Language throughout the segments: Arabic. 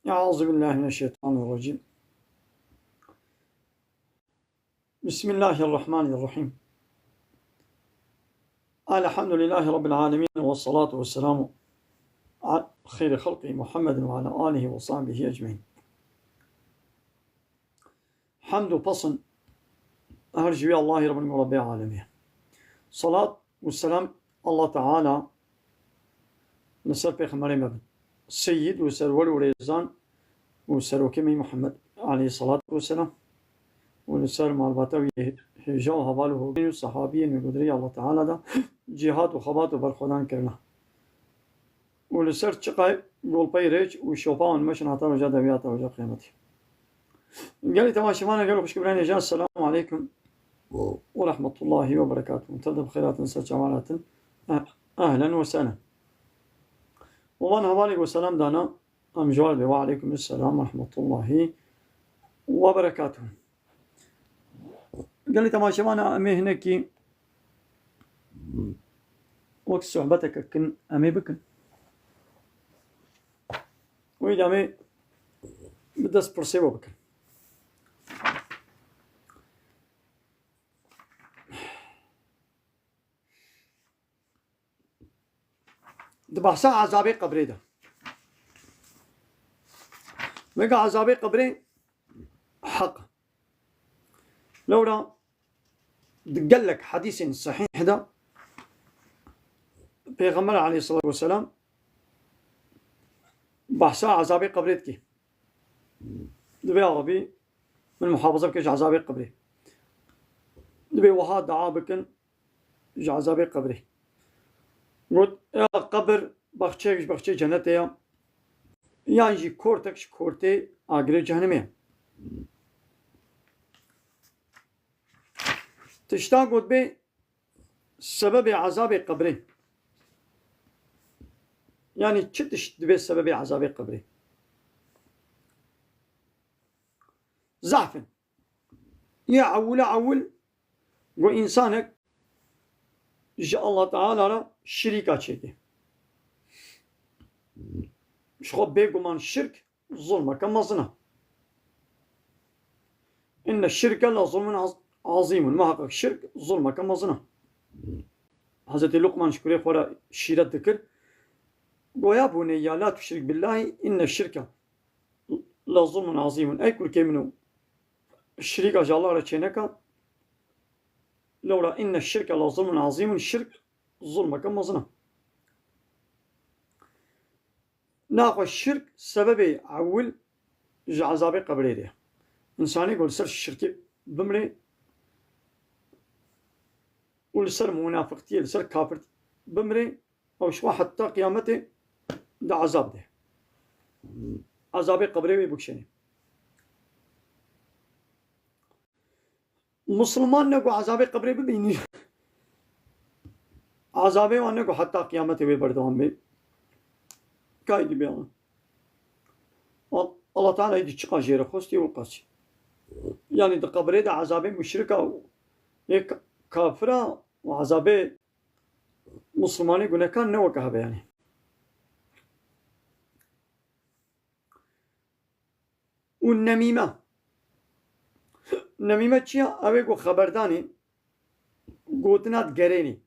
أعوذ بالله من الشيطان الرجيم. بسم الله الرحمن الرحيم. الحمد لله رب العالمين، والصلاة والسلام على خير خلقه محمد وعلى آله وصحبه أجمعين. حمد وبصن هرجوي الله رب العالمين. صلاة والسلام الله تعالى نسر بيخمري مبن سيد وسرور وريزان وسروكمي محمد عليه الصلاة والسلام، ونسر مالباتا هجا و حواله و صحابی نگودری الله تعالی دا جهاد و خبات و برخودان کرنا و لسر چقای گلپای ریچ و شوپان مشن حتا وجا دویات وجا قیمتی. قالی تماشمانا قالوا خوش كبراني جان السلام عليكم ورحمة الله وبركاته. تبدأ بخيرات نسر جمالات أهلا وسهلا. ومن هوالي وسلام دانا أم جوال وعليكم السلام ورحمة الله وبركاته. قال لي تماشمانا أمي هناكي وقت صحبتك كن أمي بكن وإذا أمي بدأس برسيبه بكن. دبحثا عذابي قبري ده ميقا عذابي قبري حق لولا دقلك حديث صحيح ده بيغمر عليه الصلاة والسلام بحثا عذابي قبريتكي دبي عربي من محافظة بكيش عذابي قبري دبي وهاد دعا بكن جا عذابي قبري قلت يا قبر بخشي جنتي يعني جي كورتكش كورتي آقري جهنمي تشتا قلت بي سبب عذاب قبري يعني تشتش دبي سبب عذاب قبري زعفن يا عول وإنسانك جاء الله تعالى شريكة شيء شخو بيقومان الشرك ظلمة كما ظنه إن الشرك لظلم عظيم ما حقق الشرك ظلمة كما ظنه. حضرت لقمان شكري خورا شيرت ذكر ويا بني لا تشرك بالله إن الشرك لظلم عظيم. أي كل كلمة الشريك جاء الله رتشينك لولا إن الشرك لظلم عظيم الشرك ظلمة كما ظنه. ناقو الشرك سبب عول عذاب قبري ده إنسان يقول سر الشرك بمري ولسر منافقتي لسر كافر بمري أو شو حتى قيامته ده عذاب ده عذاب قبري بكشني. مسلمان نقول عذاب قبري ببيني عذابه وانا کو حتى قیامت به بردوام به قايد بيان الله تعالى يدي چقا جيره خوستي وقاش يعني ده قبره ده عذاب مشركه یک كافره وعذاب مسلماني گناهكار نه وكه يعني. والنميمه نميمه چيا اوي کو خبرداني گوتنات گريني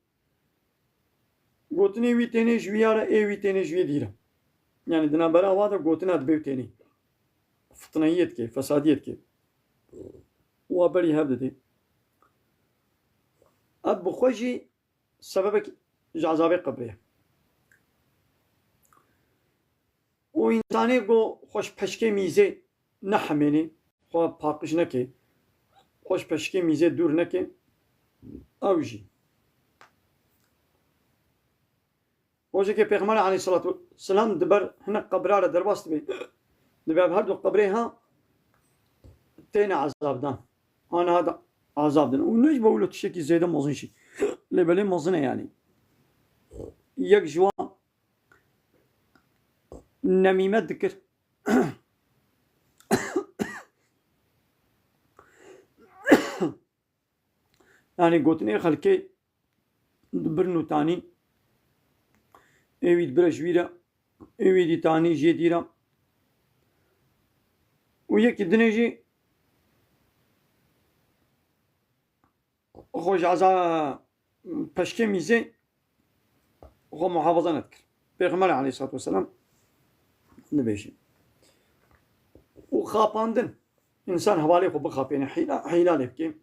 گوتنی وی تنی جویاره ای وی تنی جوی دیره يعني دنا برا وادا گوتنات بيوتني فطنيت كي فساديت كي وبري هبدتي اب خوجي سببك عذاب قبريه وإنساني گو خوش پشکه میزه نحمینی خو پاکش نکه خوش پشکه میزه دور نکه اوجی وجه که پیغمبر علیه الصلاة والسلام دبر هنا قبراره درباست بي دبر هر دو قبرها تين عذاب دان انا هذا عذاب دان ونج بقول تشكي زياده مزن شي لبلين مزنه يعني يك جوا نميمه ذكر يعني قوتني خلكي دبرنو تاني ايويد برجويرا ايويد تاني جيديرا ويك دنيجي خوش عزا بشكي ميزي خو محافظة نذكر بيغمر عليه الصلاة والسلام نبيشي وخاباندن إنسان هوالي خو بخاب يعني حيلة لبكي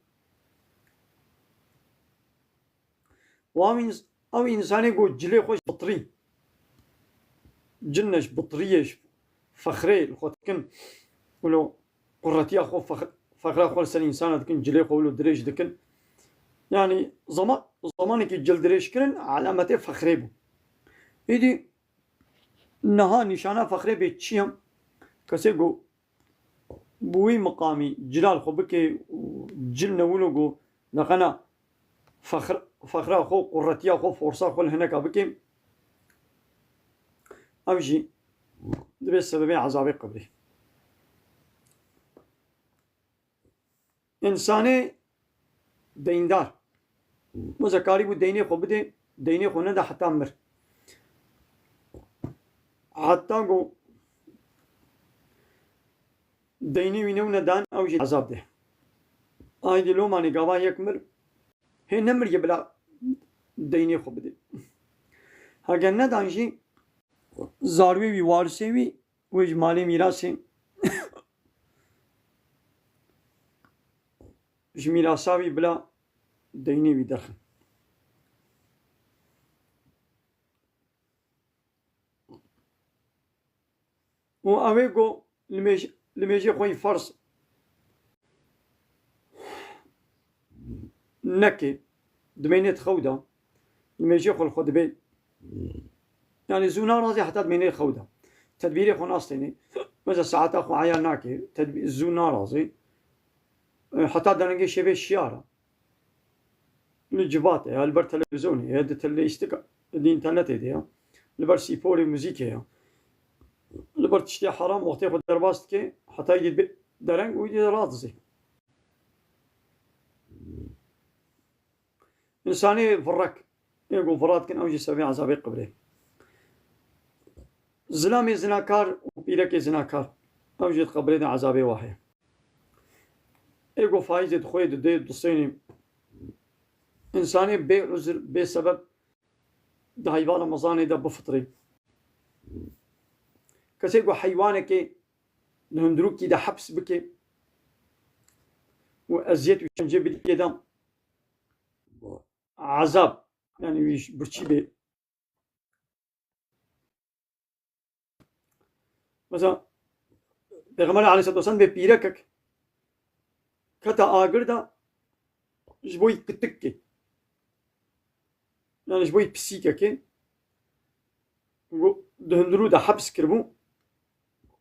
أو إنسان يقول جلي خوش بطري جنش بطريش فخري الخوتكن ولو قرتي أخو فخر أخو لسان إنسان دكن جلي خو ولو دريش دكن يعني زمانك الجل دريش كرن علامته فخري بو إيدي نها نشانه فخري بيتشيهم كسي قو بوي مقامي جلال خو بكي جل نولو قو نقنا فخر أخو قرتي أخو فرصة أخو هناك بكي أمشي دبي السببين عذابي قبري إنساني ديندار مزكاري بو ديني خو بدي ديني خو ندا حتى مر حتى قو ديني وينو ندان أو جي عذاب ده آيدي لو ماني قاوا يكمل هي نمر يبلا ديني خو بدي هاگه ندان جي زاروي وي وارسي وي ويج مالي ميراسي جميراساوي بلا ديني وي دخل و اويگو لميجي خوي فرس نكي دمينيت خودا لميجي خو الخود بي يعني زونا رازي حتى دمينيت خودا تدبيري خو ناستيني مثلا ساعات اخو عيال ناكي زونا رازي حتى دانجي شبه الشيارة الجبات البر تلفزيوني هدت اللي يستقى دي انترنت دي البر سيبوري موزيكي البر تشتي حرام وقت ياخد درباست كي حتى يجي درنج ويجي راضي إنساني فرك يقول فرات كن أوجي سبيع عذابي قبره زلامي زناكار وبيلكي زناكار أوجي قبره ده عذابي واحد يقول فايزة خوي دي دصيني إنساني بعذر بسبب ده هيبالا مزاني ده بفطري كسيقو حيوانك نهندروكي ده حبس بكي وأزيت وشنجي بدي ده عذاب يعني ويش برشي بي مثلا پیغمبر عليه الصلاة والسلام بپیرکک کتا آگر دا جبوی کتکی يعني جبوي بسيكا دهندرو دا حبس كربو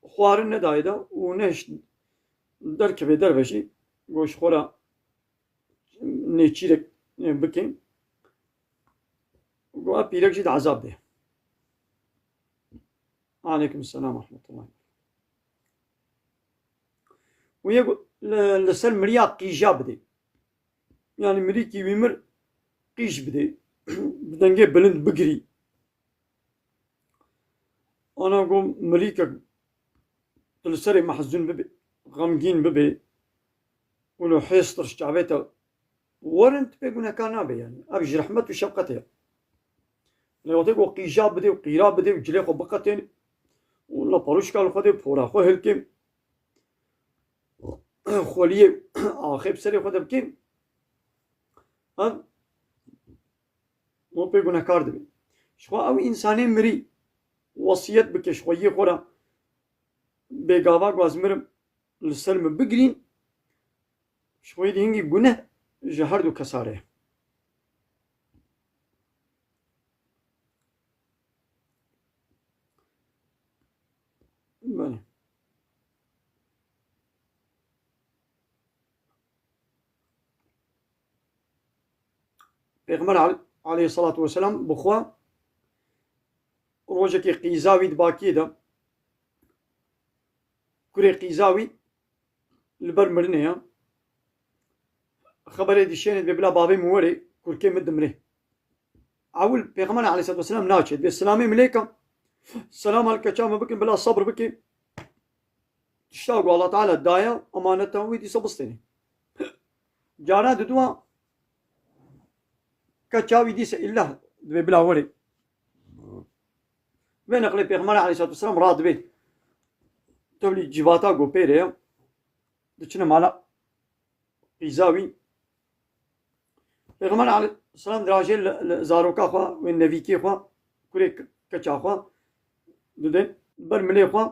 خوارن ندايدا ونهش دركبه دربشي گوش خورا نيچيرك بكين گوا بيرك جد عذاب ده. عليكم السلام ورحمة الله. ويقول لسر مريا قيجا بدي يعني مريكي ويمر قيش بدي بدنجي بلند بقري أنا أقول مريكا تلسري محزون ببي غمجين ببي ولو حيصتر شعبيته ورنت بيقولنا كان أبي يعني أبي رحمة وشفقته لو تقول قيجا بدي وقيرا بدي وجليخو بقتين ولا باروشكا الخدي فورا خو هلكيم خوليه آخر سري خود بكين هم مو بيقولنا كاردبي شو أو إنساني مري وصيت بكش خويه خورا بيجاوا غازمرم للسلم بقرين شوي دينجي جنة جهردو كساره بله پیغمبر عليه الصلاة والسلام بخوا روجك قيزاوي دباكي ده كوري قيزاوي البر مرنيا خبري دي شينت ببلا بابي موري كوركي مدمري عول پیغمبر عليه الصلاة والسلام ناچد بالسلامي مليكم السلام عليك شام بكي بلا صبر بكي تشتاقوا الله تعالى الداية أمانته ويدي سبستني جانا ددوا كتشاوي ديس إلا دبي بلا وري بين أقلي بيغمار عليه الصلاة والسلام راد بي تولي جيباتا قو بيري دچنا مالا بيزاوي بيغمار عليه السلام دراجي زاروكا خوا والنبيكي خوا كوري كتشا خوا دودين برملي خوا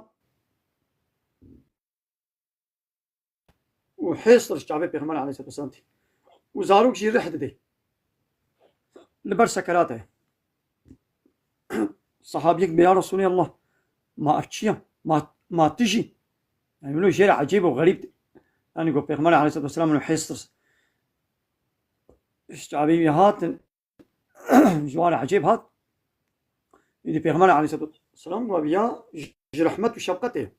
وحيصر الشعبي بيغمار عليه الصلاة والسلام وزاروك جي رحد دي لبر سكراته صحابيك يا رسول الله ما أتشيا ما تجي يعني منو شيء عجيب وغريب أنا قلت بيغمار عليه الصلاة والسلام إنه حيصر الشعبي هات جوار عجيب هات يدي بيغمار عليه الصلاة والسلام وبيا رحمة وشفقته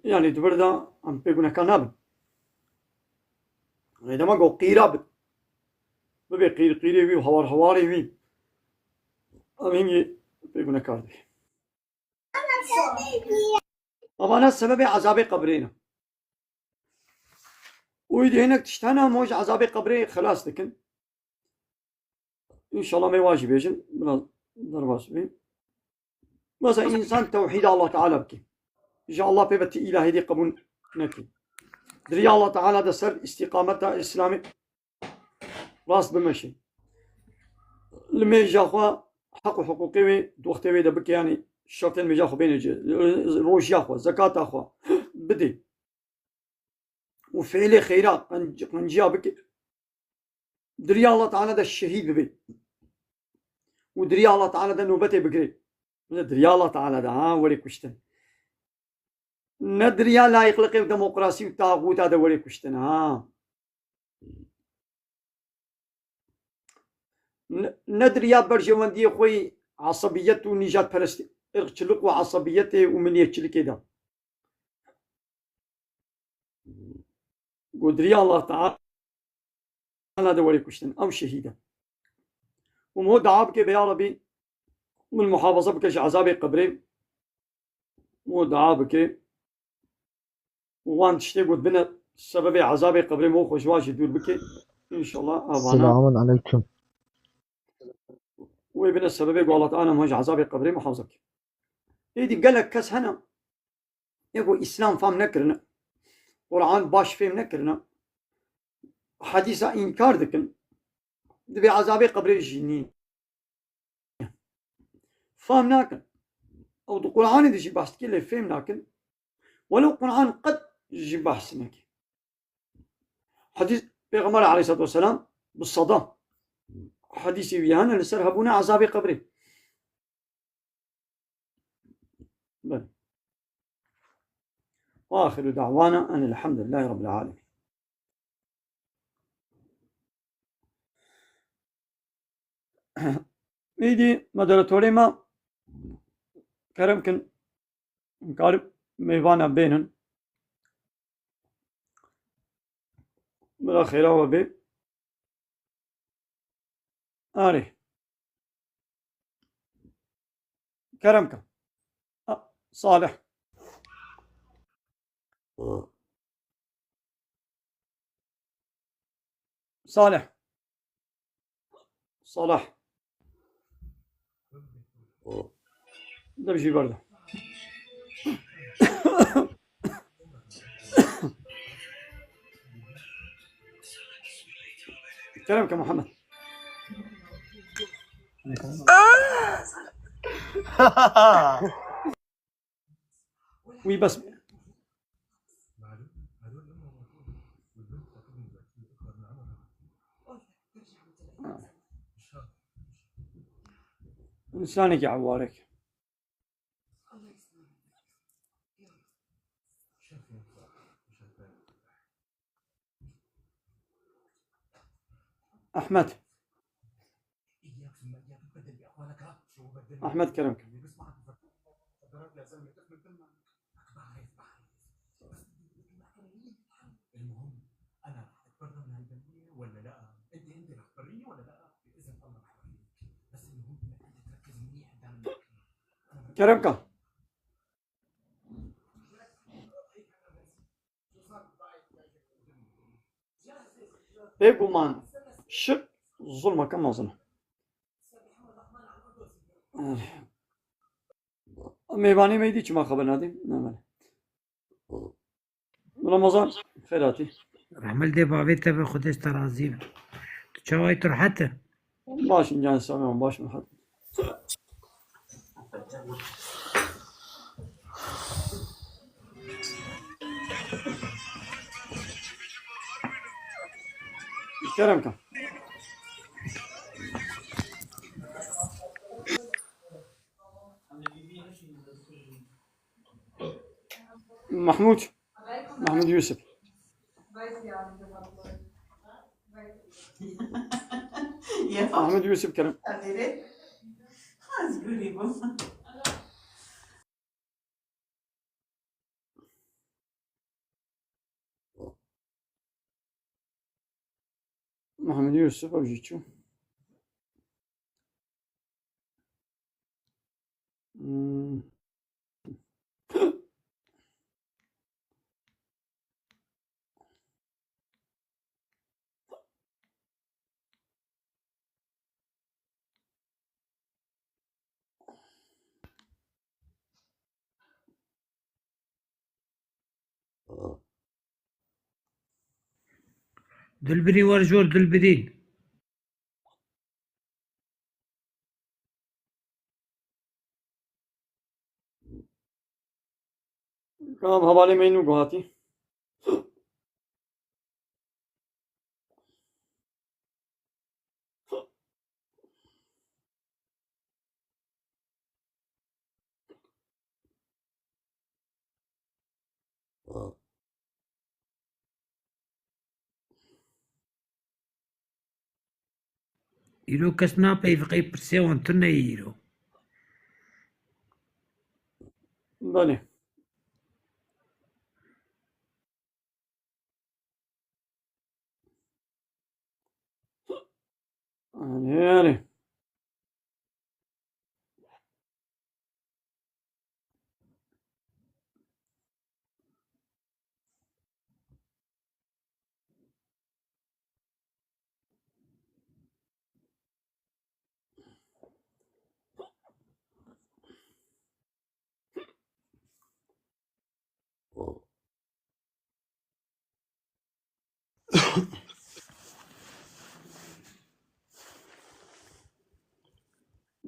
يعني دبردا عم بيقولنا كناب إذا ما قو قيراب ببي قيري وي وهواري وي أمين بيقولنا كاردي طبعا السبب عذاب قبرنا ويدي هناك تشتهنا موج عذاب قبري خلاص لكن إن شاء الله ما يواجب يجن بلا ضرباس بي مثلا إنسان توحيد الله تعالى بكي إن شاء الله بيبت إلهي دي قبول نكي دري الله تعالى ده سر استقامتها إسلامي راس بمشي لما يجا خوا حق حقوقي دوختي ده بكي يعني الشرطين ميجا خو بين روج ياخوا زكاة أخوا بدي وفعلي خيرات قنجيا بكي دري الله تعالى ده الشهيد ببي ودري الله تعالى ده نوبتي بقري دري الله تعالى ده وري كشتن ندري لا يخلق ديمقراطي وطاغوت هذا وري كشتن ندري برجوندي خوي عصبيته ونجات برستي ارتلق وعصبيته ومن يتشلك كده قدري الله تعالى هذا وري كشتن أو شهيدا ومو دعاب كي يا ربي من المحافظة بكش عذاب قبري مو دعاب كي وان تشتي قد بنا سبب عذاب قبري مو خوشواش يدور بكي إن شاء الله السلام عليكم وابن السبب يقول الله تعالى مهج عذاب قبري محافظك يدي قال لك كس هنا يقول إسلام فهم نكرنا قرآن باش فهم نكرنا حديثة إنكار دكن دبي عذاب قبري جيني فهم ناكن أو دو قرآن دي جي بحث كله فهم ناكن ولو قرآن قد جي بحث ناكن حديث بيغمر عليه الصلاة والسلام بالصدام حديثي ويانا لسر هبونا عذاب قبري بل وآخر دعوانا أن الحمد لله رب العالمين ميدي مدرتوري ما كرمكن مقارب ميوانا بينن بلا خيرا وبي آري كرمك صالح صالح صالح ده بيجي برده كلامك يا محمد وي بس لسانك يا عوارك أحمد أحمد كرمك المهم انا اتبرر من هالبنيه ولا لا؟ انت رح تبريني ولا لا؟ باذن الله رح بريك، بس المهم انك انت تركز منيح قدام كرمك بيقومان شك ظلمة كم ظلم ميباني ميدي ما خبر نادي نعم رمضان خيراتي عمل دي بابي تبع خودش ترازي تشاوي ترحته باش نجان سامعهم باش من حد كرمك محمود يوسف محمود يوسف كرم محمد يوسف أو جيتشو دلبري ورجور دلبرين كلام حوالے میں انہوں گواتی يرو كسنا بي فقي برسيون تنا يرو بله يعني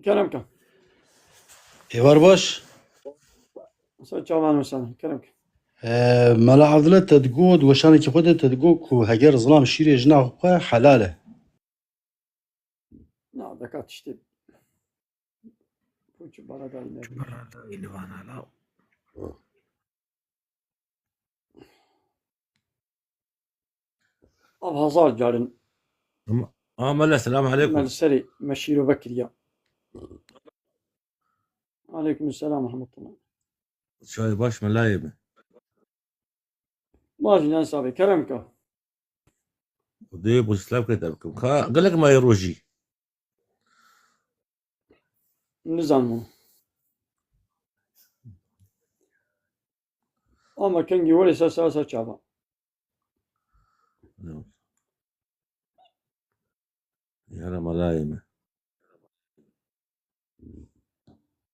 كلامك ايوار باش سوى جوابان وسان كلامك ملا عضلة تدقود وشانك خودت تدقوك وهجر ظلام شيري جناح حلاله لا دكات تشتي كنت برا دالنا برا إلوانا لا أبها صار جارن ملا السلام عليكم. مال سري مشيرو بكريا عليكم السلام ورحمة الله شوي باش ملايمة ماشي ناس أبي كلامك وديب وسلام كتابكم قال لك ما يروجي نظامه أما كان جوالي ساسا شعبا يا ملايمة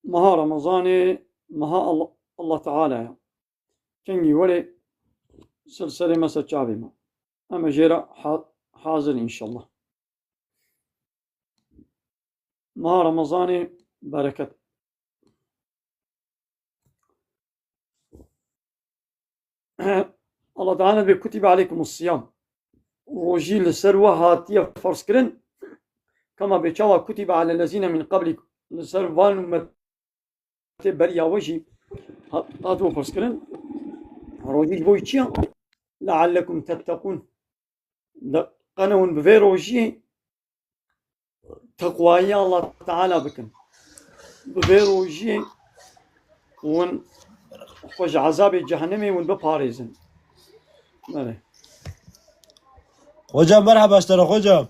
مها رمضاني مها الله تعالى كان جوالي سلسلة مسا شعبي ما أما جيرا حاضر إن شاء الله مها رمضاني بركة الله تعالى بكتب عليكم الصيام روجي لسروة هاتية فرسكرن كما بيتشاوى كتب على الذين من قبلكم لسروان بريا وجي هاتوا فرسكرن روجي بويتشيا لعلكم تتقون قنون بفيروجي تقوى الله تعالى بكم بفيروجي ون خوش عذاب جهنمي ون بباريزن ماله خوجا مرحبا اشترى خوجا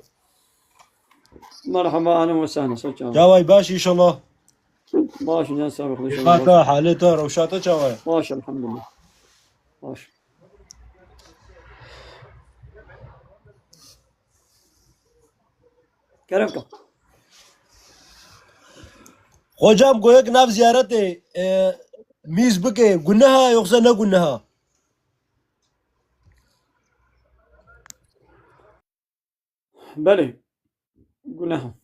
مرحبا اهلا وسهلا سوچا جاواي باش ان شاء الله باش ناس سابق ليش خاطا حالته روشاته جاواي باش الحمد لله باش كرمك Hocam goyak nav ziyarete miz bike günnaha yoksa ne günnaha? بله قلناها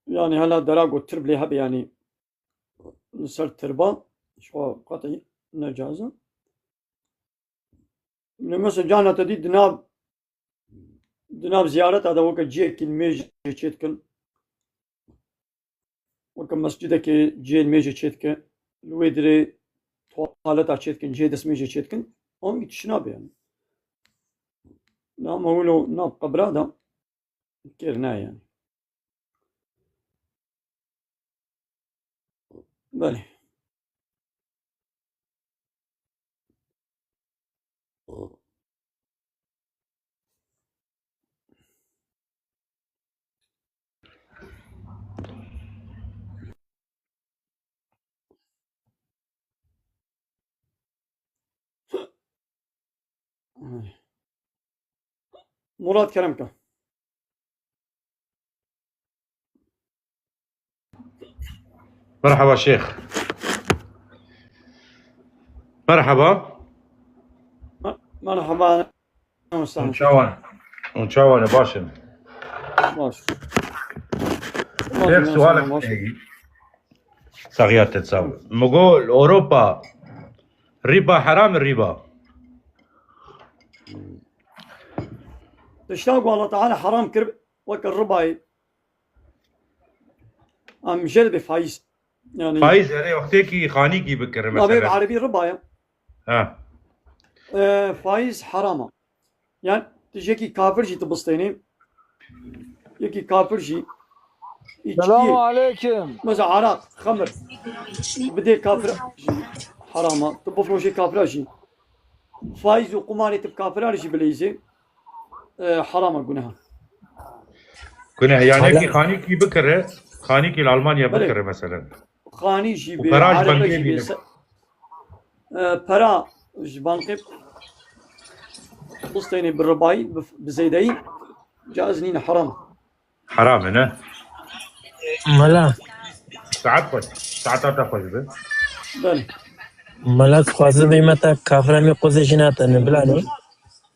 يعني هلا دراجو ترب لي هب يعني نسر تربة شو قطعي نجازة مثلا جانا تدي دناب زيارة هذا وقت جيك الميج تشيتكن وقت مسجدك جي الميج تشيتكن الويدري طوالة تشيتكن جي دس ميج تشيتكن هم يتشناب يعني نعم هو ناب قبرادة كيرنا يعني بله مراد كرمك مرحبا شيخ. مرحبا. مرحبا وسهلا ونشاون يا باشا. ماشي شيخ سؤالك صغيرة تتساوي نقول أوروبا ربا حرام الربا. تشتاق والله تعالى حرام كرب وكل رباي ام جلب فايز يعني فايز هري وقتك خانيكي بكر ما بيب مثلا. عربي ربايا ها فايز حرامه يعني تجيكي كافر جي تبسطيني يكي كافر جي السلام عليكم. مثلا عراق خمر بدي كافر جي حرامه تبفروشي كافر جي فايز وقماري تب كافر جي بليزي حرامه قناها كنا يعني كي خانيكي بكر خانيكي لألمانيا بكر مثلا. خاني جي وبراج بعربي جي بنكي برا جبانقي بسطيني بالرباي بزيدي جازنين حرام حرام هنا. ملا ساعات تاخذ به. بله ملا خوازه بیمتا کافرمی قوزش ناتن بلانو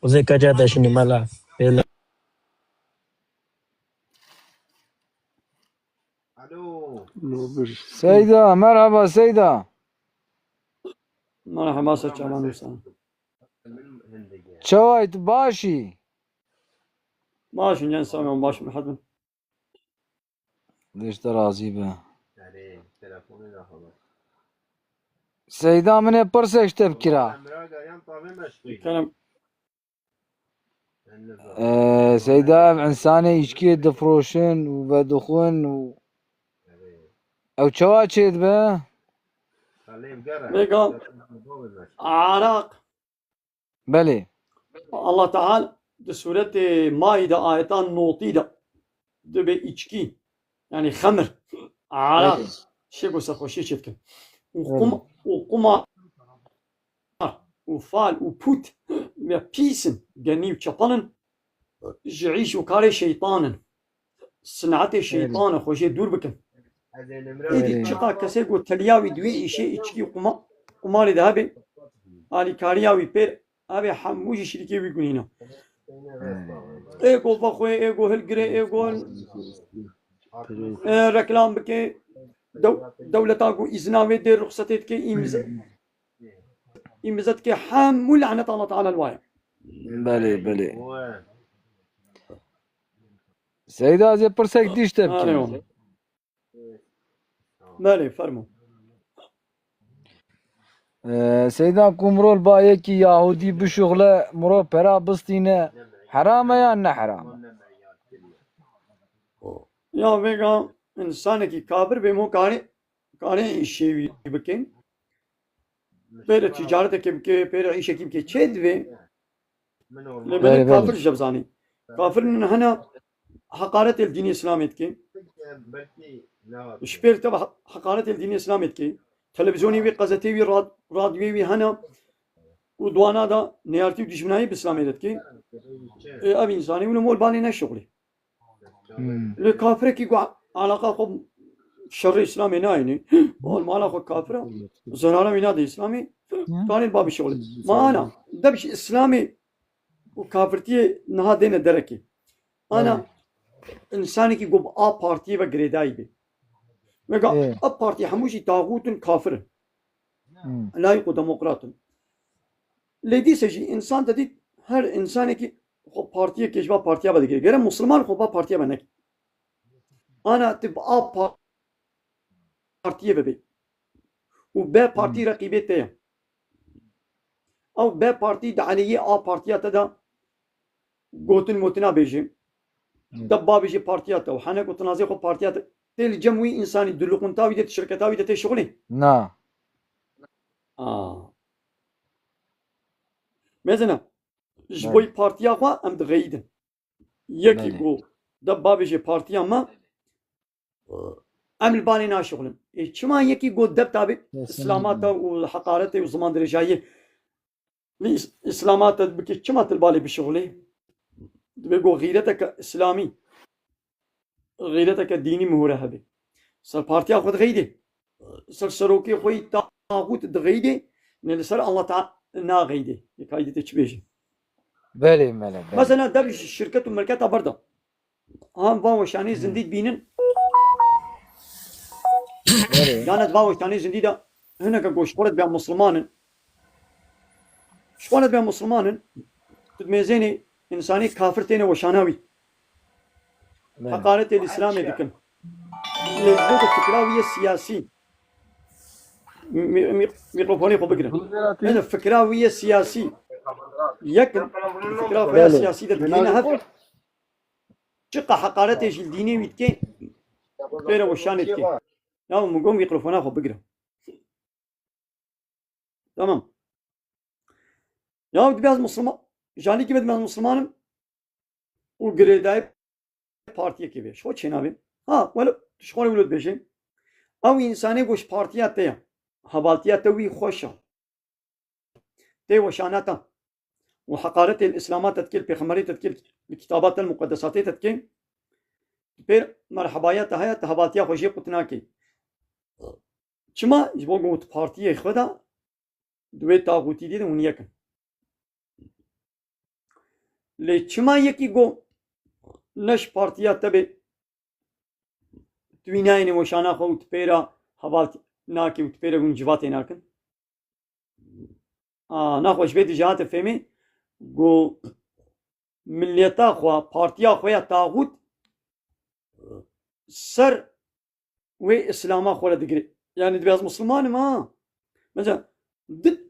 قوزه کجا داشنی ملا بلا سيدة مرحبا سيدة. مرحبا سرچامان وسهلا شويت باشي. ماشي نجان سامي ماشي محد ليش ترازي به سيدة من برسك تبكرا كلام سيدة إنسانة يشكي دفروشن وبدخون أو شواتشيد به بيقال عراق بلي الله تعالى بسورة مائدة آيتان نوطيدة دبي إيشكي يعني خمر عراق شيكو سخوشي شتكن وقمار وفال وبوت بيسن جني وشطنن جعيش وكاري شيطانا صنعتي شيطانا خوشي دور بكن إيدي شقا كسيقو تلياوي دوي إشي إيشكي قماري ذهبي آلي كارياوي بير أبي حموشي شريكي بيقول هنا إيقو فخوي إيقو هلقري إيقو ركلام بكي دولتاقو إذناوي دي رخصتيت كي إمزت كي حامو لعنة الله تعالى الوايا بلي سيدة زي برسك ديش تبكي بله فرمو سيدة كومرول بايكي يهودي بشغله مرو برا بسطينه حرام يا نه حرام يا بيقا إنسانة كي كابر بيمو كاري إشي بكين بير تجارة كي بكي بير عيشة كي بكي تشيد بي لبنى كافر جبزاني كافر من هنا حقارة الدين الإسلاميت كي شبير تبع حقارة الدين الإسلاميت كي تلفزيوني بي قزتي بي راديوي بي هنا ودوانا دا نيارتي ودشمناي بإسلامي دتكي أبي إنساني ولا مول بالي نشغلي الكافر كي علاقة خب شر إسلامي نايني مول ما علاقة كافرة زنانا بينادي إسلامي كان الباب شغلي ما أنا دبش إسلامي وكافرتي نها دين الدركي أنا إنساني كي قب بارتي بجريداي بي مقا بارتي حموشي طاغوت كافر لا يقو ديمقراط لدي سجي إنسان تدي هر إنساني كي خب بارتي كيشبا بارتيا بدي غير مسلمان خب بارتيا بنك أنا تبقى بارتي ببي وبا بارتي رقيبتي أو با بارتي دعالية بارتيا تدا قوتن موتنا بيجي دبا بيجي بارتيات وحنا كنت نازي خو بارتيات تيل جموي انساني دلوقن تاوي ديت شركتاوي ديت شغلي نعم مثلا جبوي بارتيا خو ام دغيدن يكي جو دبا بيجي بارتيا ما ام الباني نا شغلن كما يكي جو دب تابي اسلامات وحقارته وزمان درجايه اسلامات بكي كما تلبالي بشغلي بيقول غيرتك اسلامي غيرتك ديني مهوره هبي سر بارتيا خود غيدي سر سروكي خوي طاغوت دغيدي من سر الله تعالى نا غيدي يكايدي تشبيجي بله ملا مثلا دبش الشركات وملكاتها برضه هم باوش يعني زنديد بينن كانت باوش يعني زنديده هنا كقوش قرد بها مسلمان شقولت بها مسلمان تدميزيني إنساني كافرتين وشاناوي حقارة الإسلام يدكن لذلك الفكراوية السياسي ميكروفوني خبقنا هنا الفكراوية السياسي يكن الفكراوية السياسي دكينا هف شقة حقارة الدينية ويتكين غير وشان يتكين نعم مقوم ميكروفونها خبقنا تمام يا ودي بياز مسلمان جاني كي بدنا مسلمانم وغريداي بارتيه كي بيش شو تشينابي ولا شغل ولد بيجي او انساني goش بارتيات تيا حبالتيات توي خوشا تي وشاناتا وحقارة الإسلامات تتكيل بخمري تتكيل الكتابات المقدسات تتكيل بير مرحبايات هيا تهبالتيا خوشي قطناكي شما جبو قوت بارتيه خدا دوي تاغوتي دي ونيكن لچما یکی گو نش پارتیا تبه تویناین وشانا خو تپیرا حوالت ناکی تپیرا گون جوات ناکن ناخوش بيت جهات فهمي گو مليتا خو پارتیا خو یا طاغوت سر و اسلاما خو دغري يعني دبياز مسلمان ما مثلا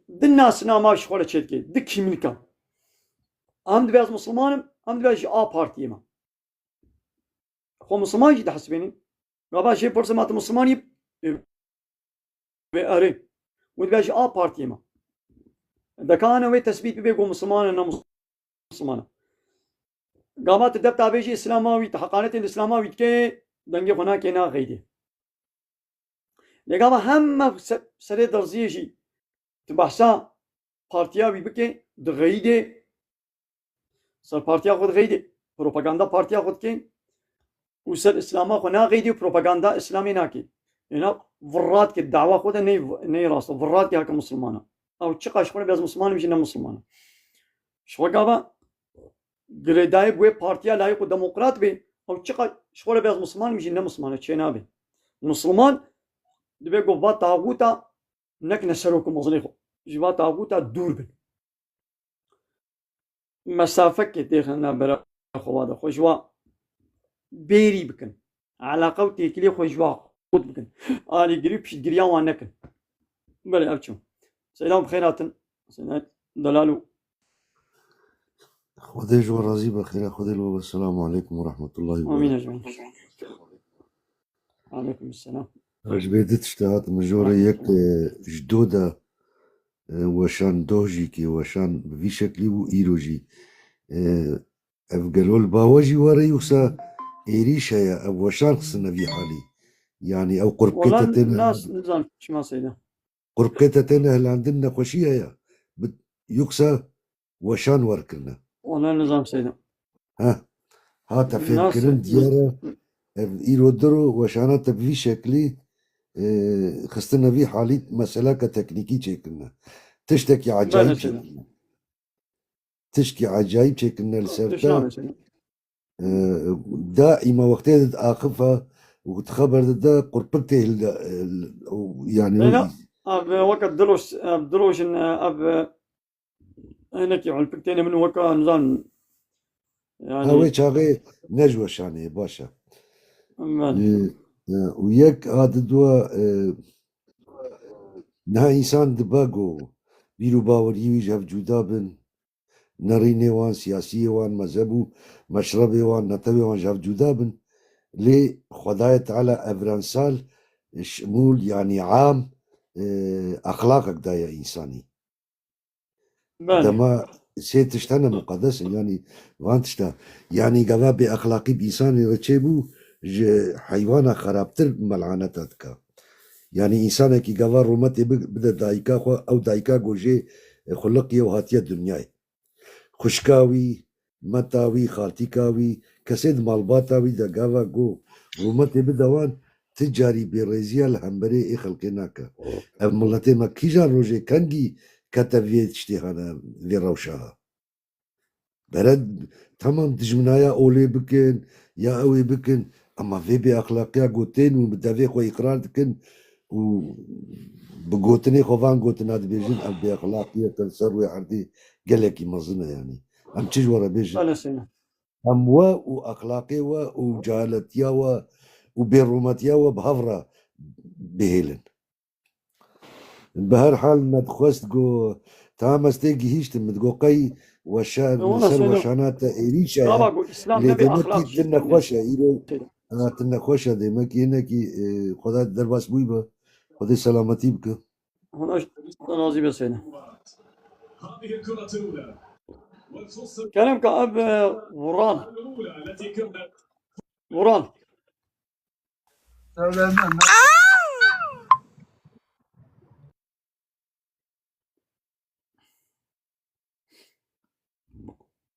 د الناس ناماش خو تشدكي د كيميكا هم دبياز مسلمانم هم دبياز بارتي ما خو مسلمان جي تحسبيني غابا شي برسمات مسلماني بأري ودبياز بارتي ما إذا كان هو تثبيت بيقول مسلمان أنا مسلمان قامت الدب تابعي إسلامي تحقانات الإسلامي كي دنجي هنا كنا غيدي لقام هم سر درزيجي تبحثا بارتيا بيبكي دغيدي سر بارتيا خود غيدي بروباغندا بارتيا خود كي وسر إسلاما خنا غيدي بروباغندا إسلامي ناكي هنا فرات كي الدعوة خودها ني راسه فرات كي هكا مسلمانة أو تشقى شغله بيز مسلمان مش مسلمان شو قابا جريداي بوي بارتيا لايق ديمقراط بي أو تشقى شغله بيز مسلمان مش مسلمان تشينابي مسلمان دبي قبا طاغوتا نك نشروكم مزليخو جبا طاغوتا دور بن مسافة كتير برا خواد خوجوا بيري بكن علاقة وتيكلي خوجوا خود بكن آلي قريب شد قريان وانكن بلي أبشو سلام بخيرات سلام دلالو خدي جو رازي بخير خدي له والسلام عليكم ورحمة الله وبركاته. آمين أجمعين. عليكم السلام. رجبيدت اشتهات مجورة يك جدودة وشان دوجيكي وشان في شكلي وإيروجي أفقلوا الباوجي وريوسا إيريشا يا أو وشان خصنا في حالي يعني أو والله قربكتتنا الناس نظام شو ما سيدا قربكتتنا اللي عندنا خوشية يا يكسى وشان وركرنا ولا نظام سيدنا ها هاتا فهم الناس كرن ديارة يرودرو وشانات بفي شكلي خستنا في حالي مسألة كتكنيكي شكلنا تشتكي عجايب بله سيدنا شكلنا تشكي عجايب شكلنا تشنام لسرتا سيدنا دائما وقتها آخفها وتخبر دا قربته يعني سيدنا أب وقت دروش إن أب هناك يعني البكتين من وقت نظام هاوي يعني شاغي نجوى شاني باشا بله وياك هذا دوا نها إنسان دباغو بيرو باوري ويجهف جودابن نريني وان سياسي وان مذهبو مشربي وان نتوي وان جهف جودابن لي خداية تعالى أفرانسال شمول يعني عام أخلاقك دا يا إنساني بله دما سيتشتنا مقدس يعني وانتشتا يعني قوا بأخلاقي بإنساني رتشيبو حيوانا خرابتر ملعنتاتك يعني إنسانة كي قوا رومتي بدا دايكا خو أو دايكا جوجي خلقية وهاتية دنياي خشكاوي متاوي خالتيكاوي كسيد مالباتاوي دا قوا جو رومتي بدا وان تجاري بريزيا الهمبري إي خلقناكا ملتي ما كيجان روجي كانجي كتفيت اشتهانا في روشها برد تمام دجمنايا أولي بكن يا أوي بكن أما في بأخلاقيا قوتين ومدافع خو إقرار دكن و بقوتني خوفان قوتنا بيجن أم بأخلاقيا تنسروي عردي قالك مظنة يعني أم تجورا بيجن بله سيدنا أم وأخلاقي وجهالتيا وبيروماتيا وبهفرة بهيلن بهر حال ما تخوست جو تامستيجي هيشت متقو قي وشان والله مسل سيدنا وشانات إيريشا طبعا الإسلام اللي نبي أخلاق دمكي تنا جدا خوشة إيرو سيدنا تنا خوشة دمكي هناكي خدا درباس بويبا خدا سلامتي بك هنا راضي بس سيدنا هذه الكرة الأولى والفرصة كلام كأب وران الأولى التي كانت وران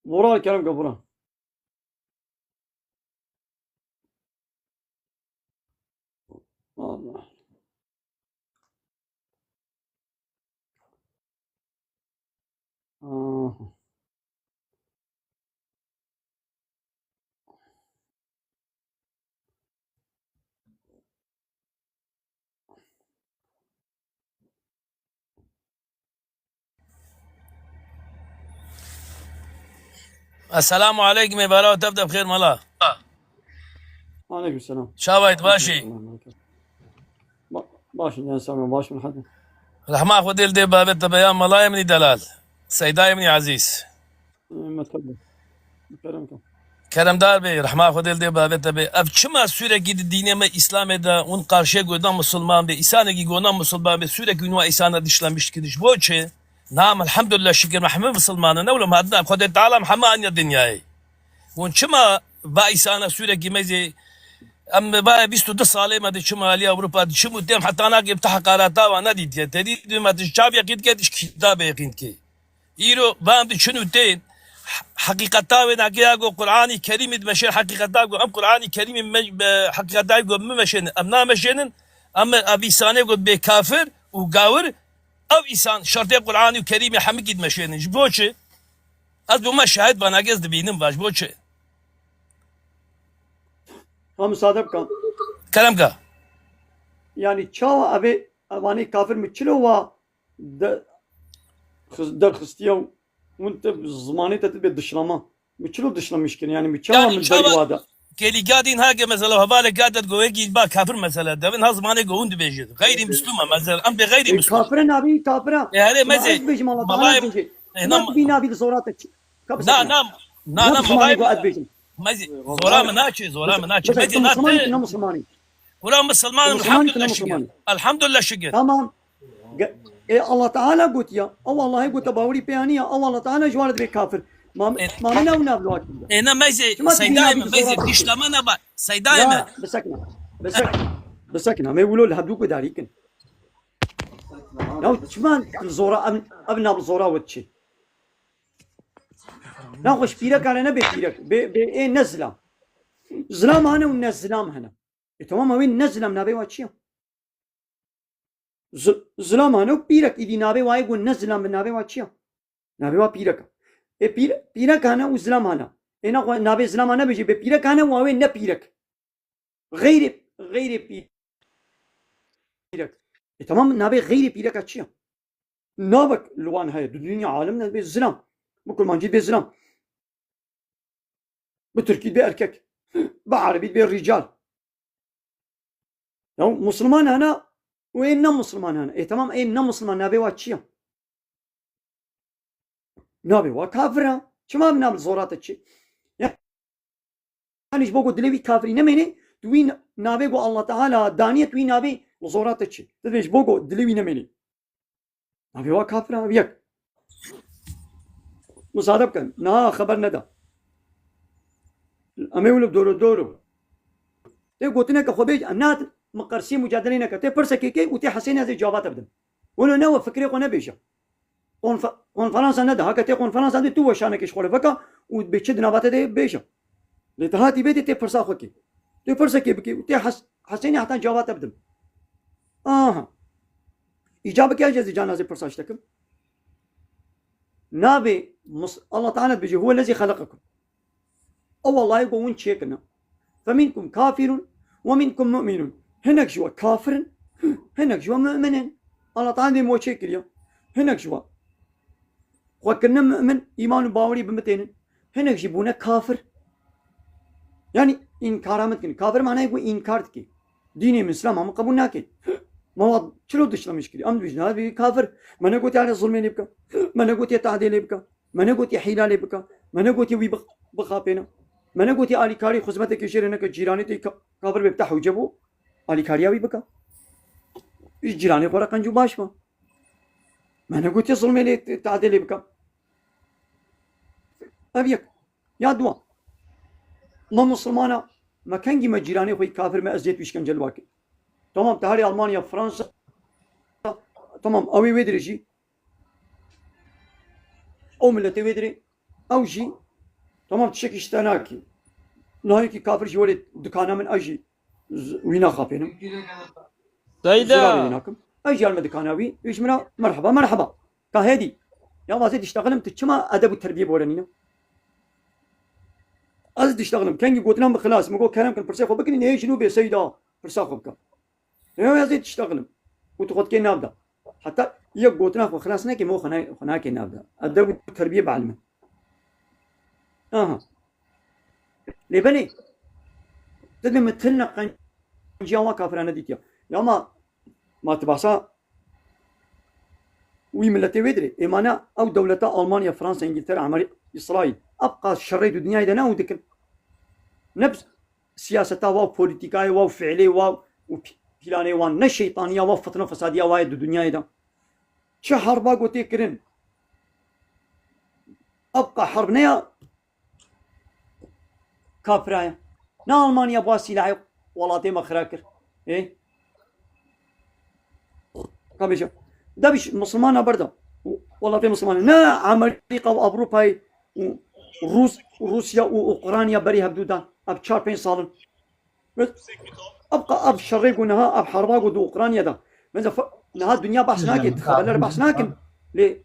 وران كلام كوران الله السلام عليكم يا بلاو، تبدا بخير ملا. عليكم السلام. شاويت باشي باشي يا سامي باشي من حد رحمة خديل دي بابت بيان ملا يمني دلال سيدا يمني عزيز ما تفضل كلامكم كرم دار بي رحمة خديل دي بابت بي اب چما sürekli dine me İslam'e da un karşıya godan Müslüman be İsa'na gi godan Müslüman be sürekli ünva İsa'na dışlanmış gidiş boçe nam elhamdülillah şükür Muhammed Müslümanı ne oğlum hadna Kudet Ta'ala Muhammed ya dünyayı un çama ba İsa'na sürekli mezi أما بقى بيستو تصالي ما شمالي أوروبا شمو تيم حتى أنا جبت حقارات وأنا ديت تديد ما تشاب يقين كده كتاب يقين كي يرو بام دي شنو تين حقيقة تاوي ناقيا جو قرآني كريم مشين حقيقة تاوي أم قرآني كريم حقيقة تاوي مشين أمنا مشين أما أبي ساني جو بكافر وقاور أو إنسان شرطي قرآني وكريم حميد مشين جبوشة أذ بما شاهد بناقص دبينم باش بوشة هم صادق كان كلام كا يعني تشاو أبي أواني كافر متشلو و ده خستيو وانت زماني تتبي دشلما متشلو دشلم مشكلة يعني متشاو يعني من تشاو- دري وادا كلي قاعدين هاجا مثلا هبالة قاعدة جويجي با كافر مثلا ده من هزمانة جوند بيجي غير مسلمة مثلا أم بغير مسلم كافرين أبي كافرين يعني مزي بيجي الله والله تعالى بيجي هنا ما تبي نبي صورات نا نام نا نام مسلماني والله قاعد بيجي مزي زورا مناشي زورا مناشي بس مزي أنت مسلماني نات كنا مسلماني ولا مسلمان مسلمان الحمد كنا لله شكر مسلمان. الحمد لله شكر تمام إيه الله تعالى قلت يا أو الله قلت باوري بيانية أو الله تعالى جوارد بكافر ما منا ونابلوك هنا مزي شو ما سيدايما تبينا مزي بزورات؟ دشلمنا با سيدايما لا بسكنا ما يقولوا لها بدوك داريكن لو شمان الزورا أبنا بالزورا وتشي ناخش بيرك على نبي بيرك ايه نزلة زلام هنا والنزلام هنا تمام وين نزلم نبي واتشيا زلام هنا وبيرك إذا نبي واي يقول نزلم بالنبي واتشيا نبي وا بيرك بيرك هنا وزلام هنا هنا نبي زلام هنا بيجي بيرك هنا وين نبيرك غير بيرك تمام نبي غير بيرك اتشيا نابك لوان هاي الدنيا عالمنا بالزلام بكل ما نجيب بالزلام بتركي بأركك بعربي بالرجال لو مسلمان هنا وين مسلمان هنا إيه تمام إيه مسلمان نبي واتشيا نبي وكافرها شو ما بنعمل زورات الشيء يعني إيش بقول دلوي كافري نمني توين نبي قو الله تعالى دانية توين نبي زورات الشيء تدري إيش بقول دلوي نمني نبي وكافرها بيك مصادب كان نا خبر ندا أمي ولو دورو تي قلتنا كخبيج أنات مقرسي مجادلين كتي برسكيكي وتي حسين هذه جوابات أبدا ولا نوا فكري قنا بيجا فرنسا ندا هكا تي فرنسا دي تو شانك إيش خلي فكا وبيشد نبات دي بيجا لتهاتي بيتي تي برسا خوكي تي برسكي بكي وتي حسين حتى جوابات أبدا إجابة كيا جزي جانا زي برسا اشتكم نابي الله تعالى بيجي هو الذي خلقكم أو والله يقولون شيكنا فمنكم كافر ومنكم مؤمن هناك جوا كافر هناك جوا مؤمن الله تعالى مو شيك اليوم هناك جوا وكنا مؤمن إيمان باوري بمتين هناك جيبونا كافر يعني إنكار متكن كافر معناه يقول إنكارتك ديني من الإسلام هم قبول ناكل مواد شلو دشلا مشكلة أم بيجنا هذا كافر ما نقول يعني الظلم يبقى ما نقول تعديل يبقى ما نقول حيلة يبقى ما نقول وي بخابنا ما نقول علي كاري خدمتك يشير إنك جيراني تي كافر بيفتحوا جبوا علي كاري أبي بقى جيراني قرا كنجو باش ما نقول ظلم لي تعديل يبقى أبيك يا دوا ما مسلمانا ما كان جي ما جيراني خوي كافر ما أزيت ويش كان جلواك تمام تهاري ألمانيا فرنسا تمام أوي ويدري جي أو ملتي ويدري أو جي تمام تشكي اشتناكي نهايكي كافر جي ولد دكانا من أجي وينا خافينا سيدا أجي على دكاناوي ويش منا مرحبا كهدي يا وازي تشتغلم تشما أدب التربية بورانينا أزد تشتغلم كان يقولنا بخلاص مقول كلام كان برسخو بكني نهي شنو بي سيدا برسخو بك يا زي تشتغلم وتاخذ كي نابدا حتى يقولنا خلاص ناكي مو خناكي نابدا أدب التربية بعلمه لبني تدري مثلنا قنجاوا كافرانا ديتيا يا ما تبعسا وي ملتي ويدري إيمانا أو دولتا ألمانيا فرنسا إنجلترا عمري إسرائيل أبقى شريت الدنيا إذا ناو ذكر نفس سياسة واو بوليتيكاي واو فعلي واو وبلاني وان نشيطانية واو فتنة فسادية وايد الدنيا إذا شهر باقو تيكرن أبقى حربنايا كافرايا نا ألمانيا بواسي لعيب والله تيما خراكر إيه كابيشو ده بيش مسلمانة بردا والله تيما مسلمانة نا أمريكا وأوروبا وروسيا وأوكرانيا بريها بدودا أب 4-5 سال أبقى أب شريق ونها أب حرباق ودو أوكرانيا ده مثلا نها الدنيا بحث ناكد خبر بحث ناكد ليه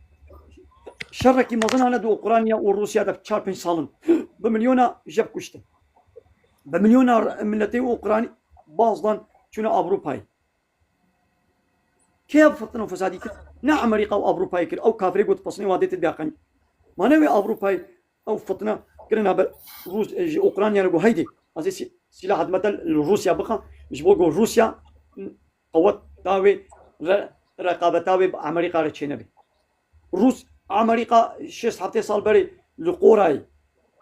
شركي مظن أنا دو أوكرانيا وروسيا ده 4-5 سال بمليون جاب كشته بمليون ملتي أوكراني باصلا شنو أوروبا كيف فتنوا فسادي كده نا أمريكا وأوروبا كده أو كافري قلت بصني واديت الداقن ما نوي أوروبا أو فتنة كنا روس أوكرانيا نقول هيدي هذا سلاح مثل روسيا بقى مش بقول روسيا قوات تاوي رقابة تاوي أمريكا رتشينبي روس أمريكا 6 سال بري لقوراي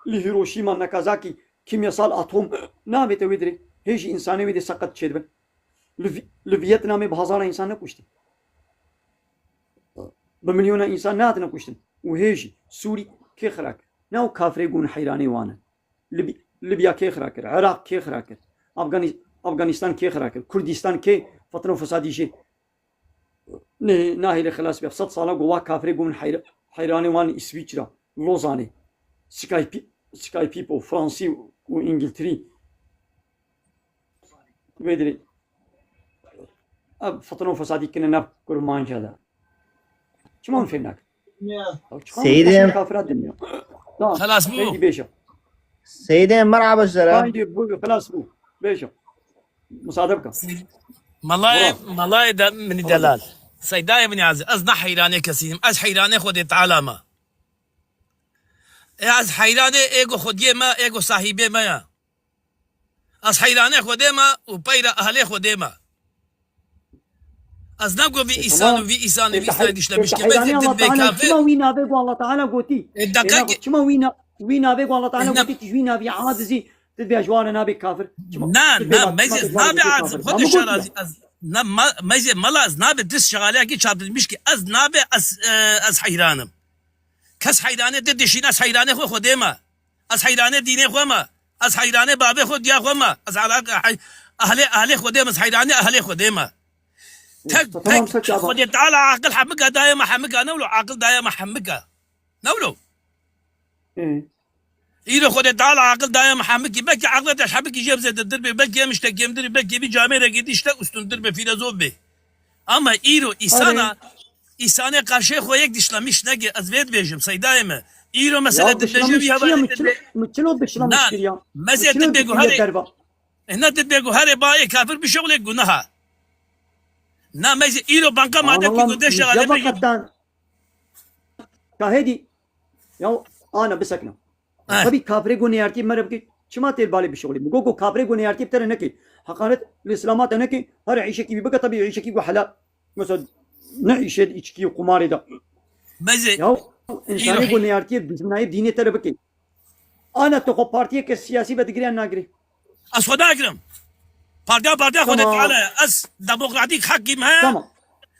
لهيروشيما ناكازاكي كيميا سال أتوم نامي تويدري هيجي إنساني ويدي سقط شدبن لفيتنامي بهزار إنسان نكوشتي بمليون إنسان نات نكوشتن وهيجي سوري كي خراك ناو كافر يقول حيراني وانا ليبيا كي خراكر عراق كي خراكر أفغانستان كي خراكر كردستان كي فتنة فسادي شيء ناهي لخلاص بيف 6 سال قوا كافر يقول حيراني وانا إسويتشرا لوزاني سكايبي وفرنسي وإنجلتري بدري فطنوا فسادي كنا نبكر ما إنشاء شو ما نفهمك سيدي كافرات الدنيا خلاص بو هيدي بيشا سيدي مرحبا السلام هيدي بو خلاص بو بيشا مصادبك ملاي دا من دلال سيداي بن عزيز أزنا حيراني كسيم أز حيراني خودي تعالى از حیرانه ایگو خودی ما ایگو صاحبه ما از حیرانه خودی ما و پیرا اهل خودی ما از نگو وی ایسان و وی ایسان وی ایسان دیشلمیش که بزن به کافه شما وینا بگو الله تعالی گوتی دقیق شما وینا بگو الله تعالی گوتی تجوینا بی عادزی تدبی اجوان نابی کافر نه مزه نابی عادز خود شرازی از نه مزه ملا از نابی دست شغاله کی چابلمیش که از نابی از حیرانم کس حیرانه دشین از حیرانه خودی ما از حیرانه دینه خو ما از حیرانه باب خود یا خو ما از اهل خودی ما از حیرانه اهل خودی ما تك خودی تعالی عقل حمقه دائما حمقه نولو عقل دائما حمقه نولو إيرو خودي تعالى عقل دائما حمقي بكي عقلته حمقي جيب زي الدربي بكي مش تكيم دربي بكي بي جاميرا قديش تك استون دربي فيلسوف بي اما إيرو إسانة قرشي خو يك دشلمش نجي أزبيت بيجم سيدايمه إيرو مثلا تدجبي هذا متشلو دشلمش كريا مزه تدبيغو هاري هنا تدبيغو هاري باي كافر بشغل جناها نا مزه إيرو بانكا ما دك قديش على كهدي يا أنا بسكنا أبي كافر جونيارتي مربكي شما تيل بالي بشغلي مجوجو كافر جونيارتي بتر نكي حقانة الإسلامات نكي هر عيشة كي بيبقى طبيعي عيشة كي وحلا مثلا نعيش إيشكي وقماري ده مزه يا إنسان جونيارتي بزمناي ديني تربكي أنا تقو بارتيه كسياسي بدقري أنا أقري أسود أكرم بارتيا خودت على ديمقراطيك حكيم هيا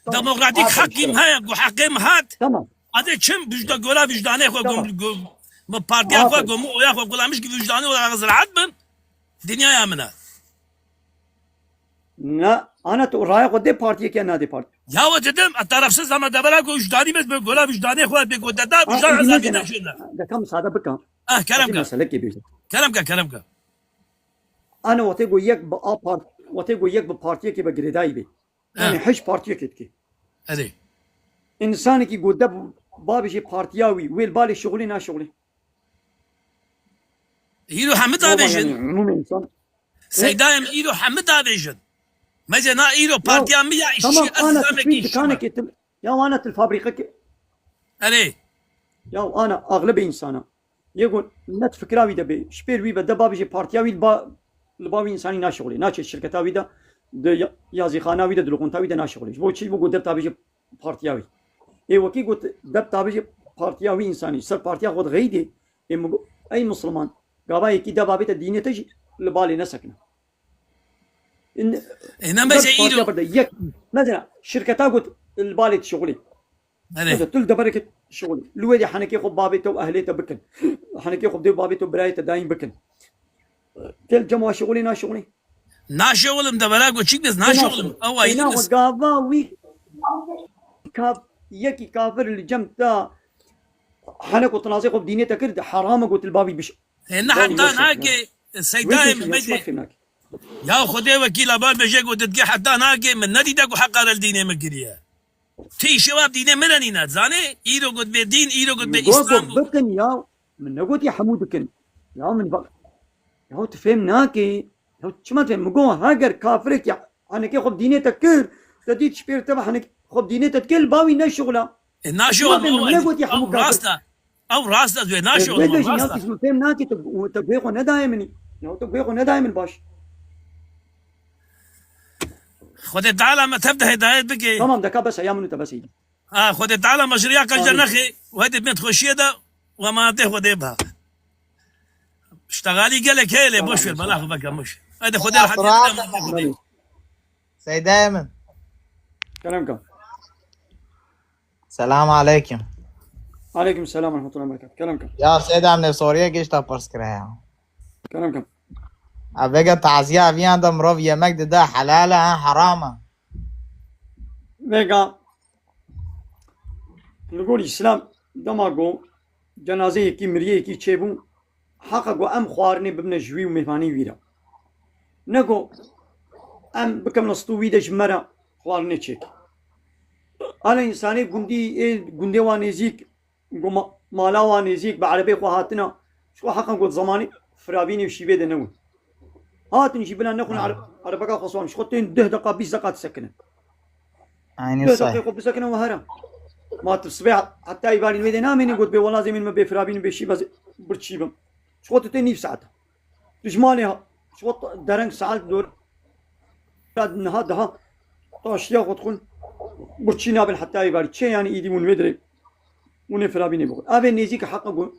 ديمقراطيك حكيم هيا وحكيم هات تمام هذا كم بجدا قولا وجدانه خو قوم ما بارتيا خو قوم ويا خو قولا مش وجدانه ولا غزل عدبن دنيا يا منا لا أنا تو رأي قدي بارتيه كأنها دي بارتي يا وجدم الطرفسز زمان دبلا وجداني بس بقولا وجدانه خو بيقول ده وجدان غزل نشنا ده كم سادة بكم كلامك مسألة كبيرة كلامك أنا وتيجو يك بأبارت وتيجو يك ببارتيه كي بجريداي بي يعني حش بارتيه كتكي هذي إنسان كي قدب بابي شي بارتياوي ويل بالي شغلي نا شغلي إيرو حمد أبيجن عموم إنسان سيدايم إيرو حمد أبيجن مجنا إيرو بارتيا ميا إشي تمام أنا أزمة تفيد كانك يا وانا الفابريقة هذي يا أنا أغلب إنسانا يقول نت فكراوي ده بي شبير وي بده بابي شي بارتياوي البابي إنساني نا شغلي نا شركتاوي ده يازي خاناوي ده دلقونتاوي ده نا شغلي بو شي بو قدب تابي شي بارتياوي إيه وكي قلت دب تابي شي بارتياوي إنساني سر بارتيا خود غيدي أي مسلمان قابا يكي ده بابي الدينية تجي لبالي نسكنا هنا مجا إيرو يك مثلا شركتها قلت البالي شغلي هذي تل دبرك شغلي لويدي حنكي خب بابيته واهليته بكن حنكي خب دي بابيته برايته دايم بكن تل جمع شغلي نا شغلي ناشغل مدبلا وشيك بس ناشغل أو أي هنا بس وقابا وي يكي كافر اللي جمتا حنكو تناصي خب دينيته كرد حرام قلت البابي بش هنا حتى ناكي سيدايم مجا يا خدي وكيل أبال بجيك ودتجي حتى ناكي من ندي داكو حق على الدين مجريا تي شباب دينه ملانينات زاني إيرو قد بدين إيرو قد بإسلام بكن يا من نقول يا حمود بكن يا من بق يا تفهم ناكي يا شو تفهم مقوم هاجر كافرك يا أنا كي خب دينه تكر تديت شبير تبع أنا خب دينه تكل باوي نشغله ناشغل أو راستا أو راستا زي ناشغل يا تفهم ناكي تبغيه ندايمني يا تبغيه ندايمن باش خد تعالى ما تبدا هدايات بكي تمام ده بس ايام انت بس خد تعالى مشاريع كجنخي وهذه بنت خشيده وما تاخذ بها اشتغالي قال لك هيله مش في البلاغ بقى مش هذا خد لحد سيد أيمن كلامك السلام عليكم عليكم السلام ورحمة الله وبركاته كلامك يا سيد हमने سوريا की stop purse कराया كلامك अबेगा ताजिया अभियान तो मरोव यमक दिदा हलाल है हराम فيجا نقول الإسلام دماغو جنازه کی مریه کی چبون حقا گو ام خوارنی ببن جوی و مهمانی ویرا نگو ام بکم نستو ویده جمرا خوارنی چک على انساني قندي وانيزيك مالا وانيزيك بعربي خواهاتنا شو حقا قلت زماني فرابيني وشيبه دنون هاتن جيبنا نكون عربك خصوان شخطين 10 دقائق 20 دقائق تسكنه عيني 10 صحيح دقائق بسكنه وهرم ما تصبح حتى يبالي الميدان امين قلت بي والله زمين ما بي فرابين بي شيبه برتشيبه شخطتين نيف ساعتها تجمالها شخط درنك ساعات دور نها ده طاشيا وتكون برتشينا بن حتى يبالي شيء يعني ايدي من مدري من فرابين بقول ابي نيزيك حق اقول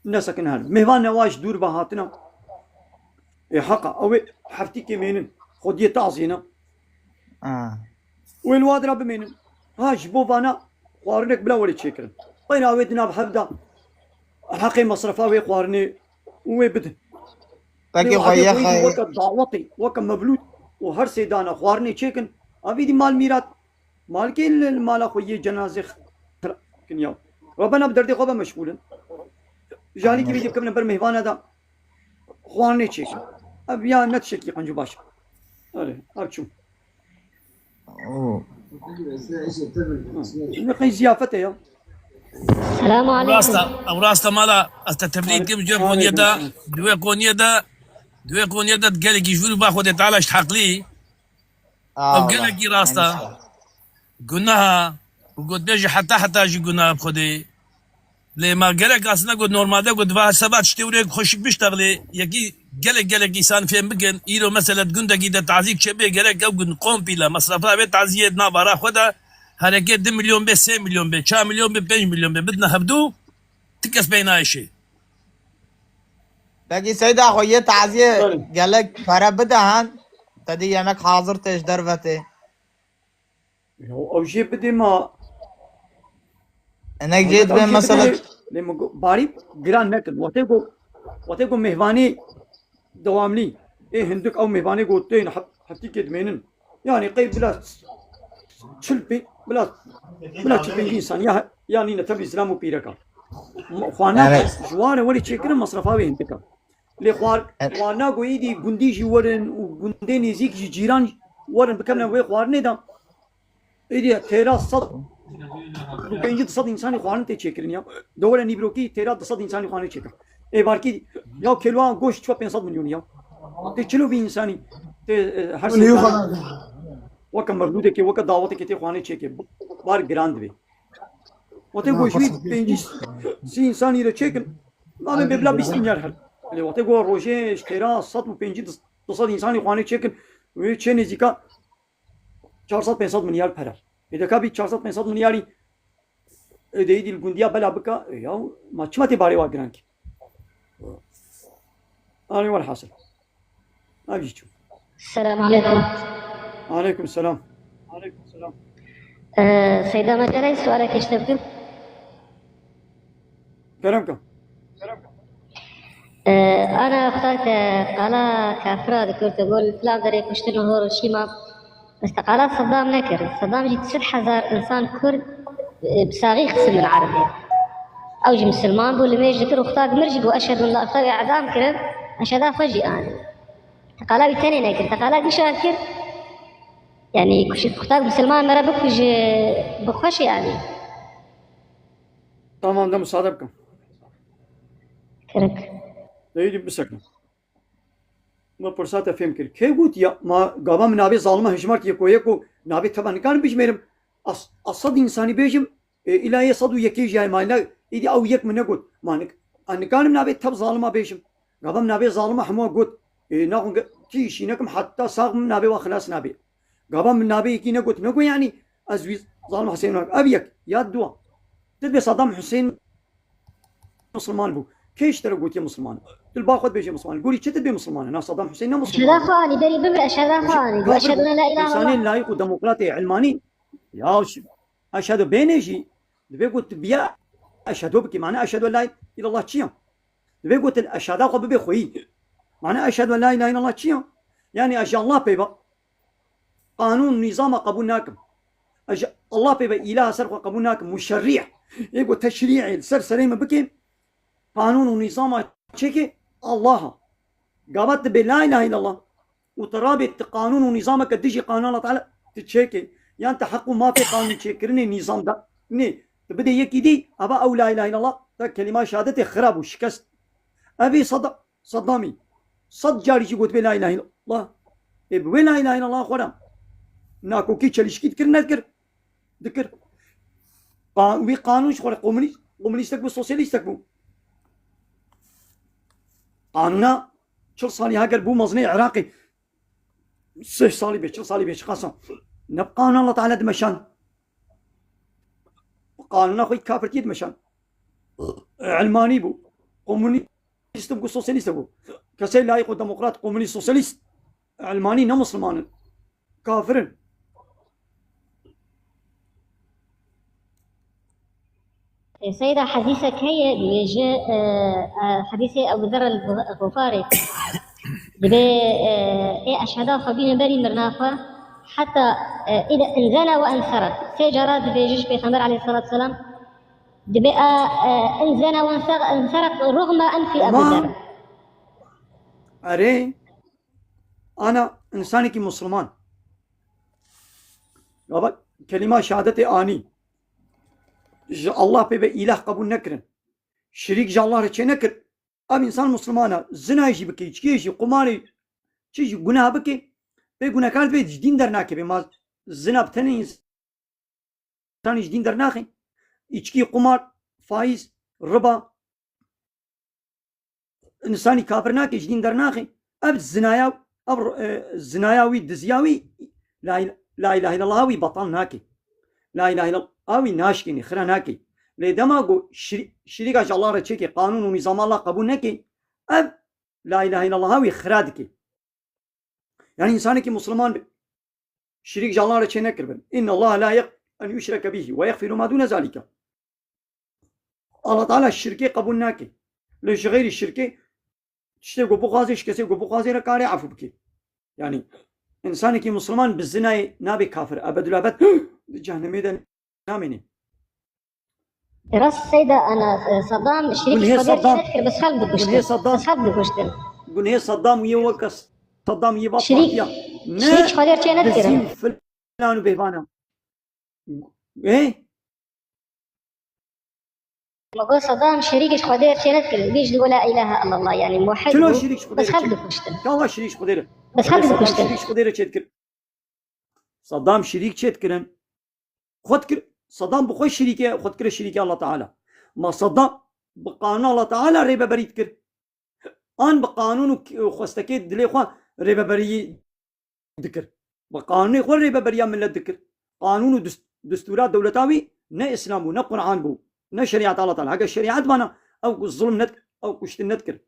نسكن هذا مهوان نواش دور بهاتنا حق او حفتي كمين خديه تعزينا والواد رب منن هاش بوبانا قارنك بلا ولا تشكر وين اويدنا بحبدا حقي مصرفاوي قارني وبد باقي خويا وقت دعوتي وقت مبلوط وهر سيدانا قارني تشكن ابي دي مال ميراث مال كل المال اخوي جنازه كنيا ربنا بدردي خوبه مشغولا جاني كي بيجيب كم نبر مهوان هذا قارني تشكن ابيا نتشكي قنجو باشا اري ارجو نقي زيافته يا السلام عليكم. راستا مالا التبريد كم جو كونيدا دوي كونيدا تقالك يجبروا باخذ تعالى اشتحق لي او قالك راستا قلناها وقلت بيجي حتى اجي قلناها بخدي لما قالك اصلا قلت نورمال ده قلت بها سبات شتوريك خوشك بيشتغلي يكي قالك انسان فين بقن ايرو مثلا قندا كده تعزيك شبيه قالك او قلت قوم بلا مصرفها بيت تعزيه نابرا خدا هركات 2 مليون بي 3 مليون بي 4 مليون بي 5 مليون بي بدنا هبدو تكس بين اي شيء باقي سيدة خويا تعزية قالك فرا بدهان تدي يمك حاضر تيش درفتي او شيء بدي ما انك جيت بين مسألة لما باري جران نكن واتيكو مهواني دواملي ايه هندك او مهواني قوتين حتى كد منن يعني قيب بلا شلبي بلا شلبي انسان يعني نتبي اسلام وبيركا خوانا جوار ولي تشكر مصرفاوي هندك لي خوانا قويدي قندي جي ورن وقندي نزيك جي جيران ورن بكمنا وي خوارني دا ايدي تيرا صد بينجي تصد انسان خوارن تشكرين يا دوله نيبروكي تيرا تصد انسان خوارن تشكر اي باركي يا كيلو غوش 500 مليون يا تشلو بي انساني هر وكم مردوده كي وكم دعوته كي خواني تشكي بار جراند بي وتي غوشوي بينجي سي انساني تشكل ما بيبلا بيستنجر هل اللي وتي غو روجي اشترا 150 تصد انسان خواني تشكل ويتشني زيكا 400 مليار para اذا كابي 400 ملياري ديدي الجنديه بلا بكا يا ما تشمتي باري واغرانكي أنا والحاصل ما بيجوا. السلام عليكم. وعليكم السلام. سيدة مثلا سؤالك ايش تبكي؟ كلامكم. أنا اخترت قناة كافرة ذكرت تقول فلان دريك واشتروا هيروشيما بس قناة صدام نكر صدام جيت 6000 إنسان كرد بصاغيخ اسم العربي أوجي مسلمان بقول ما يجي ذكر اختار مرجي وأشهد من الله اختار إعدام كرد أشهد فجي أنا تقالا بيتاني نكر تقالا دي شاكر يعني كشي اختار مسلمان مرة بكج بخش يعني تمام ده مصادبكم. كرك. ديدي بسكنا. ما فرصات فهم كر كي قلت يا ما قابا من نابي ظالمة هجمات يكو نابي طبعا كان بيج ميرم أصد إنساني بيجم إلى يصدو يكي جاي مالنا إيدي أو يك من قلت مانك أنا كان من نابي تب ظالمة بيجم قابا من نابي ظالمة حمو قلت ناقم تيشي نكم حتى صاغ من نابي وخلاص نابي قابا من نابي يكي نقول يعني أزوي ظالم حسين أبيك يا الدوا تدبي صدام حسين مسلمان بو كيش ترى قلت يا مسلمان الباخذ بيجي مسلمان قولي كيف تبي مسلمان انا صدام حسين مسلمان أشهد فاني بري بمر أشهد فاني وأشهد أن لا إله إلا الله انساني لايق وديمقراطي علماني يا اشهد بينجي دبي قلت بيا اشهد بك معناه اشهد ان لا اله الا الله تشيا دبي قلت الاشهاد اخو ببي خوي معناه اشهد ان لا اله الا الله تشيا يعني اشهد الله بيبا قانون نظام قبولناكم الله بيبا اله سرق قبولناكم مشريح يقول تشريعي سر سليمة بكي قانون ونظام تشيكي الله قابت بلا إله إلا الله وترابط قانون ونظامك تجي قانون الله تعالى تشيكي يعني أنت حقه ما في قانون تشيكرني نظام ده تبدأ يكي دي أبا أو لا إله إلا الله كلمة شهادتي خراب وشكست أبي صدامي صد جاري يقول بلا إله إلا الله بلا إله إلا الله خورا ناكو كي تشلشكي تذكر ذكر قانون شغل قومونيستك والسوسياليستك بو قانونا شل صالي هاجر بو مزني عراقي 6 صالي بيش 6 صالي بيش قسم نبقى الله تعالى دمشان قانونا خوي كافرتي دمشان علماني بو قومونيست بو سوسياليست بو كسي لايق ديمقراط قومونيست سوسياليست علماني نا مسلمان كافرن سيدة حديثك هي بيجي حديث أبو ذر الغفاري دبي أشهد خبير بري مرنافة حتى إذا انزنى وانسرق سيجرى دبي جيش بيغمبر عليه الصلاة والسلام دبي انزنى وانسرق رغم أنف أبو ذر. أري أنا إنساني كي مسلمان كلمة شهادتي آني الله بيبقى إله قبول نكرن شريك جا الله رچه نكر اب انسان مسلمانه زنا يجي بكي چكي يجي قماري چيجي گناه بكي بي گناه كارد بي دين در ناكي بي ما زنا بتني انسان دين در ناخي içki قمار فايز ربا انساني كافر ناكي دين در ناخي اب الزنايا اب الزناياوي دزياوي لا اله الا الله وي بطل ناكي لا اله الا الله اوي ناشكيني خرا ناكي لدماغو شريكة الله رتشيكي قانون ونظام الله قبول نكي اب لا اله الا الله اوي خرادكي يعني انسانك مسلمان شريك الله رتشي نكربن ان الله لا يغفر ان يشرك به ويغفر ما دون ذلك. الله تعالى الشركي قبول ناكي ليش غير الشركي تشتغو بوغازيش كسي بوغازي ركاري عفو بكي يعني انسانك مسلمان بالزنا نابي كافر ابد الابد جهنم يدن نامني راس السيدة أنا صدام شريك صدام بس خلد بوشتن بس خلد بوشتن قل هي صدام ويوكس صدام يبطل شريك خدير شيء نذكر فلان بيبانا ايه ما صدام شريك خدير شيء نذكر بيجي ولا إله إلا الله يعني موحد شنو شريك بس خلد بوشتن والله شريك خدير بس خلد بوشتن شريك خدير تذكر صدام شريك تذكرن خد صدام بخوي شريكه خد كره شريكه الله تعالى ما صدام بقانون الله تعالى ريبه بريد كر ان بقانون خوستكي دلي خو ريبه بري ذكر بقانون خو ريبه بريا من الذكر قانون دستورات دولتاوي نا اسلام ونا قران بو نا شريعه الله تعالى حق الشريعه بنا او الظلم نذكر او كشت نذكر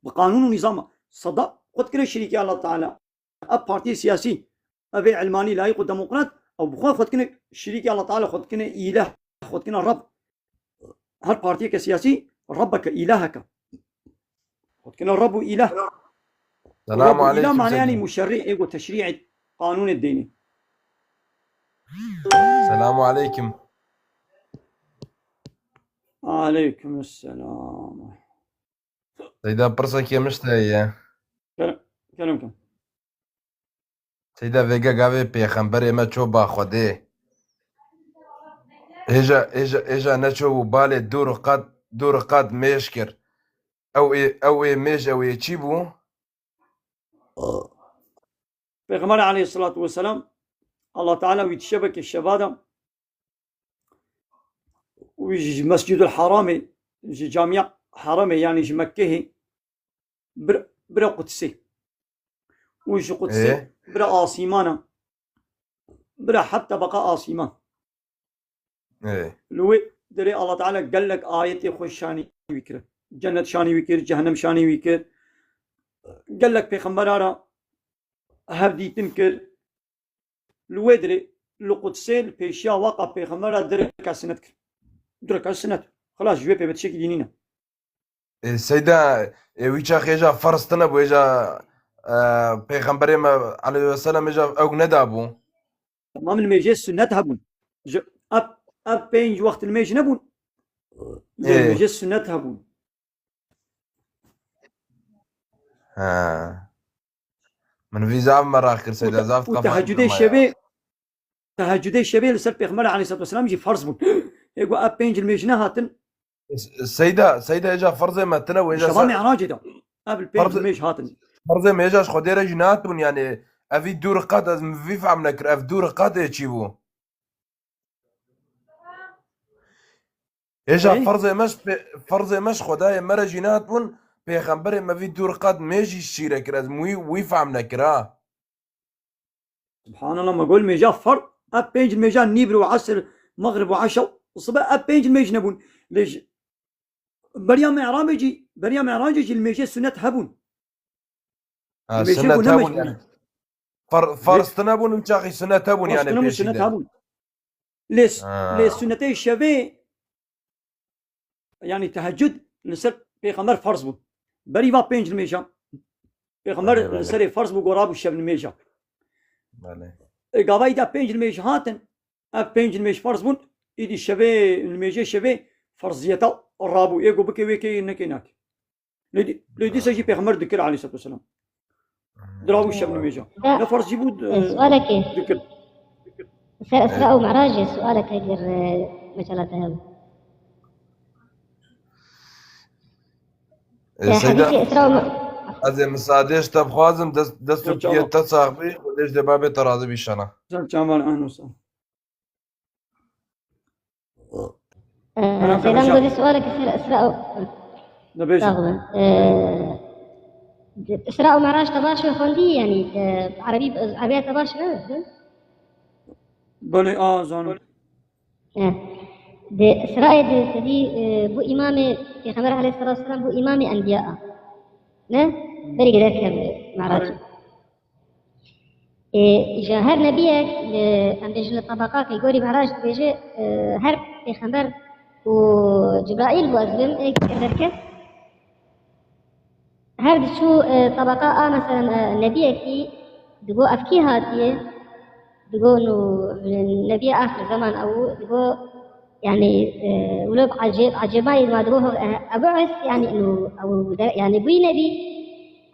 بقانون ونظام صدام خد كره شريكه الله تعالى اب بارتي سياسي ابي علماني لايق ديمقراط او بخوا خد كنا شريك الله تعالى خد كنا اله خد كنا رب هر بارتي كسياسي ربك الهك خد كنا الرب اله السلام عليكم اله معناه يعني مشرع ايجو تشريع قانون الديني. السلام عليكم. عليكم السلام. سيدا برسك يا مشتاي كلامكم سيدا فيجا قاوي بيخنبري ما تشوبا خدي اجا نشو بالي دور قاد ميشكر او ميش او يتشيبو پیغمبر عليه الصلاة والسلام الله تعالى ويتشبك الشبادة ويجي مسجد الحرامي يجي جامع حرامي يعني يجي مكة برا قدسي ويجي قدسي إيه؟ برا آسيمانا برا حتى بقى آسيمان ايه لوي دري الله تعالى قال لك آيتي خوش شاني ويكر جنة شاني ويكر جهنم شاني ويكر قال لك پیغمبر هفدي تنكر لوي دري لقدسي البيشيا وقع پیغمبر درك سنتك درك سنت خلاص جوي بتشكي دينينا سيدا ويجا خيجا فرستنا بويجا پیغمبر عليه السلام اجا او ندابو تمام الميجي سنت هبون اب اب بينج وقت الميج نبون إيه. الميج السنة هبون ها من في زعم مراخر سيدا زافت وتهجدي الشباب تهجدي الشباب لسال بيغمر عليه الصلاة والسلام يجي فرض بون يقول اب بينج الميج نهاتن سيدا اجا فرض ما تنوي اجا شباب معراج دا قبل بينج فرض- الميج هاتن فرض ما اجاش خدير جناتون يعني افي دور قاد از في فهم نكر اف دور قاد يجيبو اجا إيه؟ فرض مش خدايا مرة جناتون بيغمبر ما في دور قاد ميجي الشيرة كراز وي فهم نكرا سبحان الله ما اقول ميجا فرض اب بينج الميجا نيبر وعصر مغرب وعشاء الصبح اب بينج الميج نبون ليش بريا معراج يجي الميجا السنة هبون الميجا سنة يقول تابون نمج يعني فرض تنابون مشاخي سنة تابون يعني فرض بيشي سنة ده. هبون ليس آه. ليس سنتي الشباب يعني تهجد لسر بيغمر فرض بون بري با بينج الميجا بيغمر بله. لسر فرض بو قراب الشب الميجا بله. قابا دا بينج الميج هاتن اب بينج الميج فرض بون يدي الشباب الميجا الشباب فرضيتا الرابو يقو بكي ويكي نكينات لدي سجي بيغمر ذكر عليه الصلاة والسلام دراو الشب الميجا لا فرض جيبود سؤالك إيه؟ ذكر إسراء ومعراج سؤالك غير مجالات هذا سيدا حديثي إسراء از مساعدش تب خوازم دستو إن شاء بیه الله. تا صاحبی خودش ده بابه ترازه بیشانا جمال أهلا وسهلا سيدان قولي سؤالك يصير إسراء نبيش رغبة إسراء ومعراج تباش خوندي يعني عربية تباش بلي زانو دي إسراء دي بو إمامي في خمر عليه الصلاة والسلام بو إمامي أنبياء نه بري قدر معراج هر نبيك أم بيجي الطبقات يقولي معراج بيجي هر في خمر وجبرائيل بو أزلم قدر هر شو طبقة مثلا نبيك دقو أفكي هاتيه دقو إنه النبي آخر زمان أو دقو يعني ولو عجباي ما دقوه أبعث يعني إنه أو يعني بوي نبي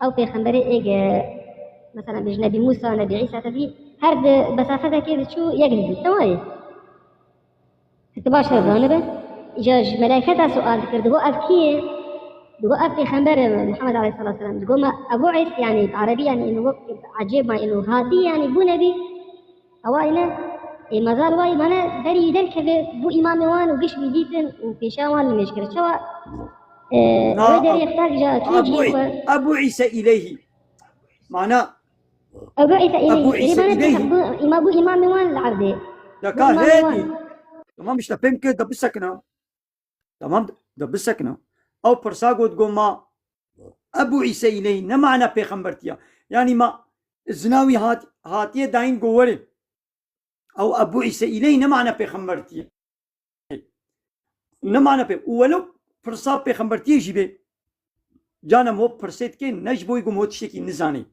أو بيخمبري مثلا بيج نبي موسى نبي عيسى تبي هرد مسافته كده شو يجلس تمام تباشر ذنبه إجاج ملائكة سؤال ذكر دقو أفكي دقو أفكي خمبر محمد عليه الصلاة والسلام دقو ما أبعث يعني بعربي يعني إنه عجيب ما إنه هاتي يعني بو نبي أوائنا ما زال واي مانا دري يدرك بو إمام وان وقش بيديتن وبيشاوان المشكلة شوا دري يحتاج أبو عيسى إليه معناه أبو عيسى إليه أبو عيسى إليه إما بو إمام وان العرضي دكا هادي تمام مش تفهم كده ده بسكنة تمام ده بسكنة أو برساقو تقول ما أبو عيسى إليه نمعنا بيخمبرتيا يعني ما الزناوي هاتيه داين قولي أو أبو عيسى إليه نمعنا بيخمبرتيا نمعنا بي ولو فرصاب بيخمبرتيا جيبه جانا مو فرسيت كي نجبو يقوم هو تشتكي نزاني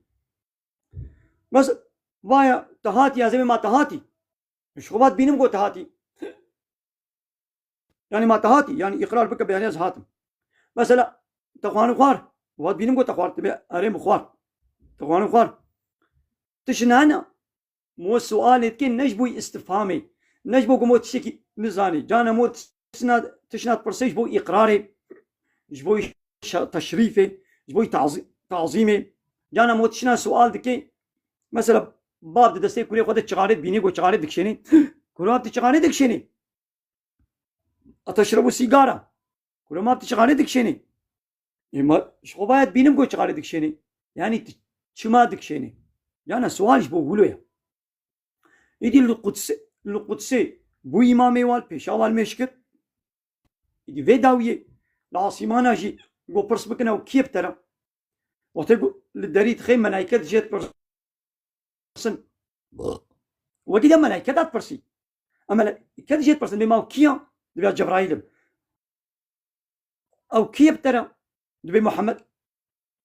بس وايا تهاتي زي ما تهاتي مش خبات بينم قو تهاتي يعني ما تهاتي يعني إقرار بك بيانيز هاتم بس لا تخوان خوار وات بينم قو تخوار تبي أريم خوار تخوان خوار تشنانا مو سؤال كي نجبو استفهامي نجبو قوم تشتكي نزاني جانا مو تشنات برسيج بو إقراري جبو تشريفي جبو تعظيمي جانا مو تشنا سؤال دكي مثلا باب دستي كوري خودت چغارت بيني قو چغارت دكشيني كورات چغارت دكشيني أتشربوا سيجارة كورا ما بتشغارت دكشيني إما شو بايت بينم قو چغارت دكشيني يعني چما دكشيني جانا سؤال جبو قولويا يدي القدسي بو إمامي وال بيشاوال مشكر يدي فيداوية العاصمانة جي قو برس بكنا وكيف ترى وتقول للدريد خيم ملايكة جيت برسن وكذا ملايكة دات برسي أما ملايكة جيت برسن بما وكيا دبي جبرائيل أو كيف ترى دبي محمد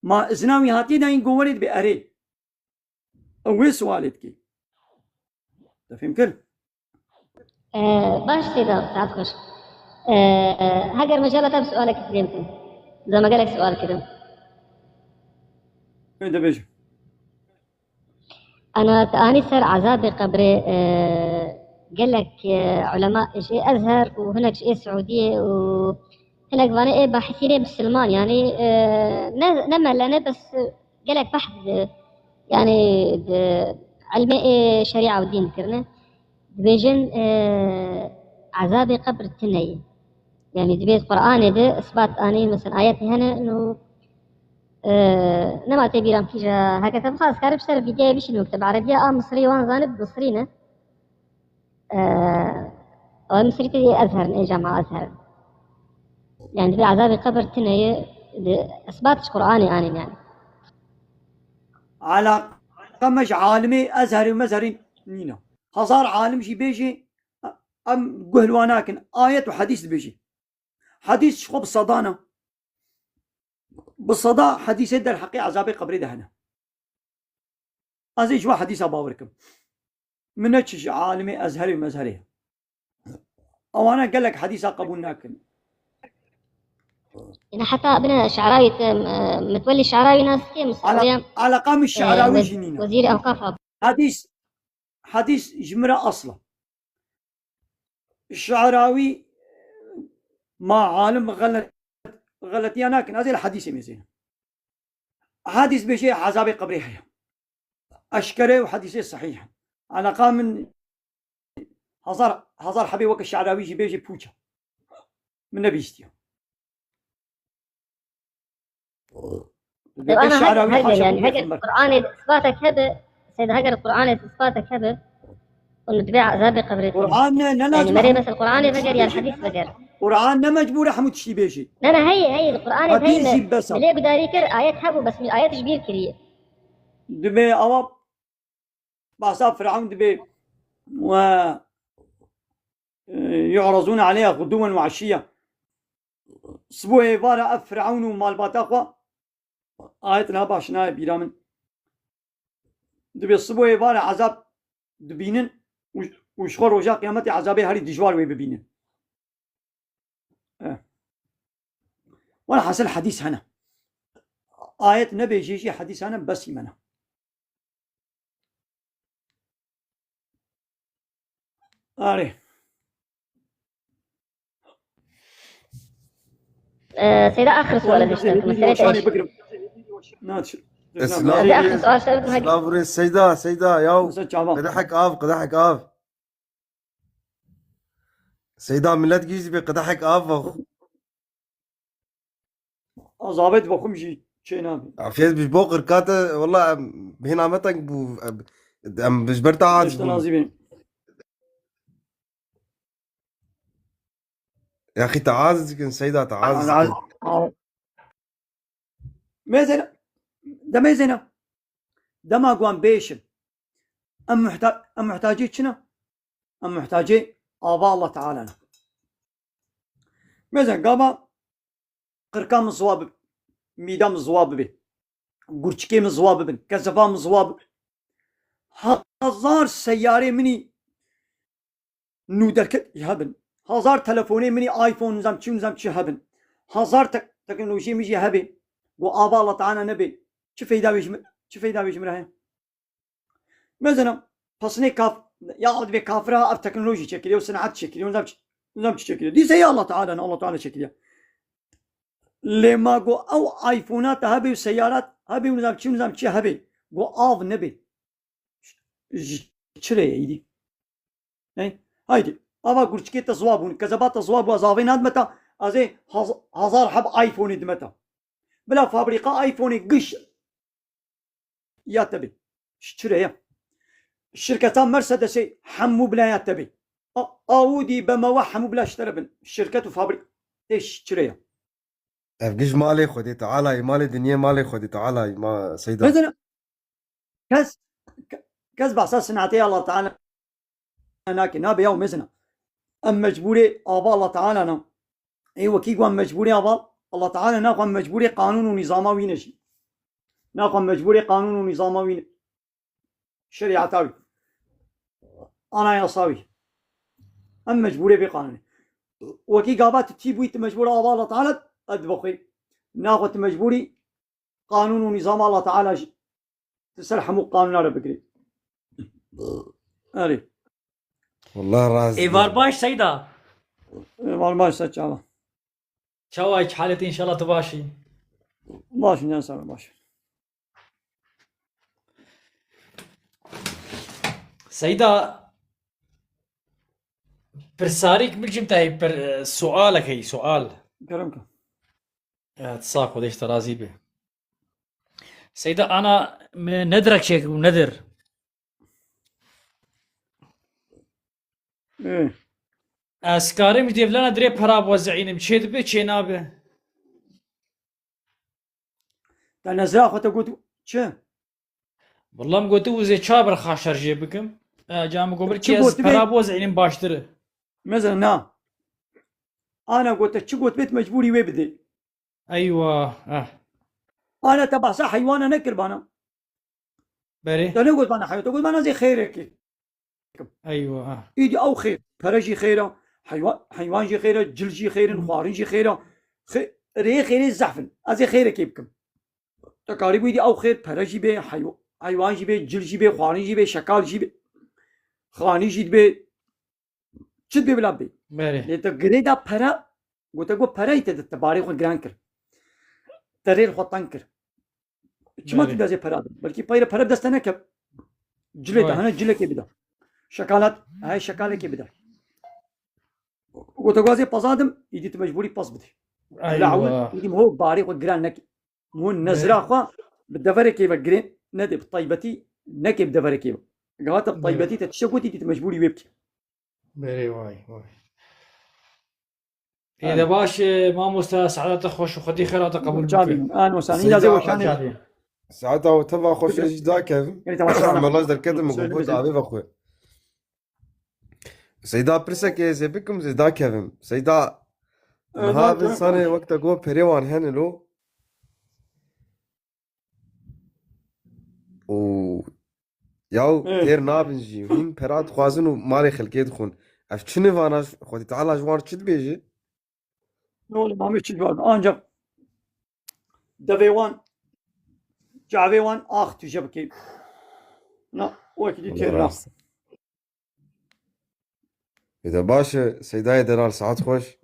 ما زناوي هاتي داين قواني دبي أري أو وين سؤالك كي تفهم كل باش سيدا ساعات خوش. هاجر مجالة بسؤالك كده يمكن زي ما قالك سؤال كده. إيه بيجي أنا تاني سر عذاب قبري. قال لك علماء شيء أزهر وهناك شيء سعودية وهناك وانا إيه باحثين بالسلمان يعني نما لنا بس قال لك بحث يعني علمي شريعة ودين كرنا بيجن عذاب قبر التنية يعني دبيت قرآن ده إثبات أني مثلا آيات هنا إنه نما تبيران فيجا هكذا خلاص كارب سر فيديو بيش نكتب عربية مصري وان زانب مصرينا مصري تدي أزهر إيه جامعة أزهر يعني بعذاب القبر تنية إثبات قرآني أنا يعني على قمش عالمي أزهري ومزهري نينا هزار عالم شي بيجي أم قهلواناكن آية وحديث بيجي حديث شخو بالصدانة بالصداء حديث يد الحقيقة عذابي قبري دهنا أزي شو حديث أباوركم من أتش عالمي أزهري ومزهري أو أنا قال لك حديث قبولناكن يعني حتى ابن شعراوي متولي الشعراوي ناس كيف على قام الشعراوي جنينة وزير أوقاف حديث جمرة أصلا الشعراوي ما عالم غلط ياناكن هذه الحديث ميزين حديث بشيء عذاب قبري هي أشكره وحديثه صحيح على قام هزار حبيب وك الشعراوي جي بيجي بوجا من نبي استيو أنا هجر يعني هجر القرآن إثباتك هذا سيد هجر القرآن إثباتك هذا إنه تبيع عذاب قبري القرآن يعني مري مثل القرآن بقر يا الحديث بقر قرآن مجبور حمود شي بيجي لا هي القرآن هي ليه بداري كر آيات حبو بس من آيات جبير كريه دبي أواب بعصاب فرعون دبي و يعرضون عليها غدوا وعشية سبوه فارا فرعون ومال باتاقوا آيتنا باشنا بيرامن دبي سبوه فارا عذاب دبينن وشخور وجا قيامتي عذابي هاري دجوار وي ببينن وانا حصل حديث هنا آية نبي جيجي حديث هنا بس يمنه آره سيدة آخر سؤال آخر سؤال سيدة ياو قدحك آف سيدة ملت جيز بقدحك آف ضابط بخم جي شينا عفيز بش بوقر كاتا والله هنا متك بو بش برتاح يا أخي تعازز سيدة تعازز ميزنا ده ميزنا ده ما قوان بيشن أم محتاجي شنو أم محتاجي آباء الله تعالى ميزنا قاما قرقام الزواب ميدام الزواب به قرشكيم الزواب بن كزفام الزواب هزار سيارة مني نودرك يهبن هزار تلفوني مني آيفون نظام شي هبن هزار تكنولوجي ميجي هبي وآباء الله تعالى نبي شو فايدة بيجمرها مثلا فصني كاف يقعد بكافرها أف تكنولوجي شكلية وصناعات شكلية ونظام شكلية دي زي الله تعالى شكلية لما قو أو آيفونات هبي وسيارات هبي ونظام شي هبي قو آف نبي شري يدي هايدي أبا قرشكي تزوابون كذبات تزواب وزافين هاد متى أزي هزار حب آيفون دمتى بلا فابريقا آيفون قش يا تبي شري الشركتان مرسيدس حمو بلا يا تبي أودي بما حمو بلا اشتربن الشركة وفابريقا ايش شري أفقش مالي خدي تعالى مالي دنيا مالي خدي تعالى ما سيدة مثلا كز بحساس نعطي الله تعالى هناك نابي يوم مثلا أم مجبوري آباء الله تعالى نا أيوة كي قوام مجبوري آباء الله تعالى ناقوام مجبوري قانون ونظاماوي نشي ناقوام مجبوري قانون ونظاماوي شريعتاوي أنا يصاوي ام مجبوره بقانون وكي قابات تيبويت مجبوره الله تعالى ادبقي ناخذ مجبوري قانون ونظام الله تعالى تسلحموا قانون على بكري اري والله راز ايفار باش سيدا ما سجاله شوايك حالتي ان شاء الله تباشي باش ناس باش سيدا برساريك بالجمتاي بر سؤالك هي سؤال كرمك تصاق وديش ترازي به سيدا انا ندرك شيء ونذر ايه اسكاري مش ديف لنا دري بهراب وزعين مشيت به شي نابه تنزل اخوته قلت شو والله مقلت وزي شابر خاشر جيبكم جام قبل شو كي قلت بيه؟ بهراب وزعين باشتره مثلا نا انا قلت شو قلت بيت مجبوري ويبدي ايوه انا تبع صح حيوان انا كربانا بري انا قلت انا حيوان تقول انا زي خيرك ايوه ايدي او خير فرجي خيره حيوان جي خيره جل جي خير خوارن جي خيره ري خير الزحفن ازي خيرك يبكم تقارب ايدي او خير فرجي به حيوان جي به جل جي به خوارن جي به شکال جي به خاني جي به چد به بلا به بري لته گريدا پرا گوته گو پرا ایت تباري خو گران کر تريل خو تنکر چما بله. تدازي پرا بلکي پيره پرا دستنه ک جلته وای. هنه جله کې بدا شکالات هاي شکاله کې بدا گوته گوازي پزادم يدي مجبوري پاس بدي لعول ايوه يدي هو باري خو گران نك مو نزرا خو بالدفره کې بگرين ندي بطيبتي نك بدفره کې قالت بطيبتي تتشكوتي يدي مجبوري ويبكي بري واي اذا باش ما مستوى سعادتك خوش وخدي خيرات قبول جابي انا وساني لازم وشاني ساعتها وتبع خوش ايش داكم يعني تبع ملاش در كده مقبوض عبيب اخوي سيدا برسك زي بكم زي داكم سيدا هذا صار وقت جو بريوان هنلو و ياو دير نابنجي وين براد خوازن ومالي خلقيت خون اف چنه واناش خودي تعالى جوار چد بيجي نقول ما مش جواب انجا دفيوان جافيوان اخ تجبكي لا وكدي تيرنا اذا باشا سيداي دلال ساعات خوش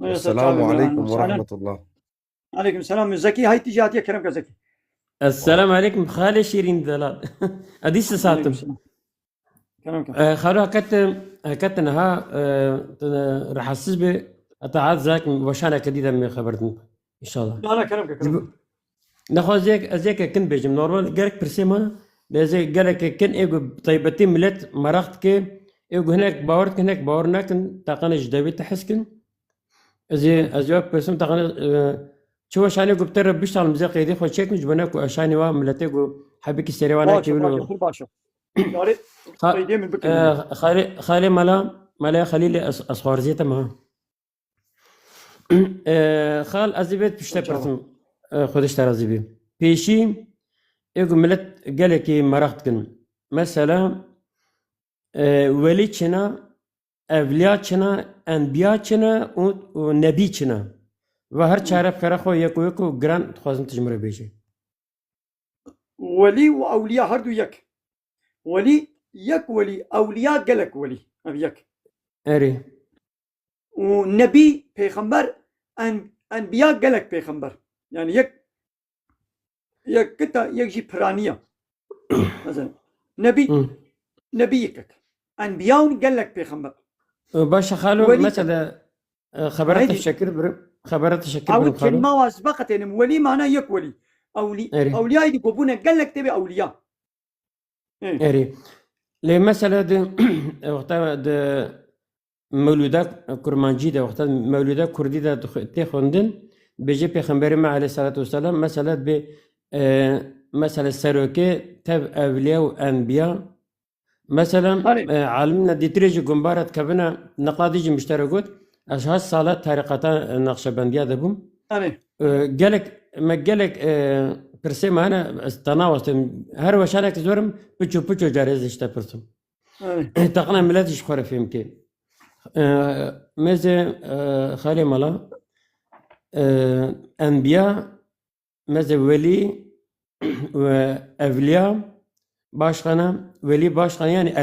السلام عليكم ورحمة الله عليكم السلام زكي هاي تجاتي كرمك زكي السلام عليكم خالي شيرين دلال اديس ساتم كرمك خالو هكتنا راح اسس به اتعاد ذاك وشانا كديدا من خبرتن ان شاء الله لا كرمك ناخذ زيك كن بيجم نورمال جالك برسيما زي جالك كن ايجو طيبتي ملت مرخت كي ايجو هناك باورت هناك باورناك تاقنا جدابي تحسكن زي ازيوك برسم تاقنا شو عشان يقول بتر بيشتغل مزاق يدي خو شيك مش بناك عشان يوا ملتيجو حبيك السريوانا كيلو خالي ملا خليلي اصغر زيتا ما خال ازيبت بيشتا برسم خودش ترازي بي بيشي يقول ملت قالكي مرختكن مثلا ولي چنا اوليا چنا انبيا چنا ونبي چنا و هر چاره بخره خو يكو گران خوازم تجمره بيجي ولي واولياء هردو يك ولي يك ولي اولياء قالك ولي ابيك اري ونبي پیغمبر انبياء قالك پیغمبر يعني يك كتا يجي برانية مثلا نبيك انبياء قالك پیغمبر باشا خالو مثلا خبرت الشكر خبرت الشكر او كلمة واسبقت يعني ولي معناه يك ولي اولياء يقبون قالك تبي اولياء اري لي مثلا وقتها مولودا كرمانجي ده وقتها مولودا كردي ده تخوندن بيجي پیغمبر ما عليه الصلاة والسلام مثلا ب مثلا سروكي تب أولياء وأنبياء مثلا عالمنا دي تريجي قنبارات كبنا نقاديجي مشتركوت أشخاص صالات طريقة نقشبندية دبهم قالك ما قالك برسي ما أنا تناوست هر وشانك زورم بتشو جاريز اشتبرتم تقنا ملاتش خورة في يمكن مزه خالي مالا انبياء مزه ولي واولياء باشخانه ولي باشخانه يعني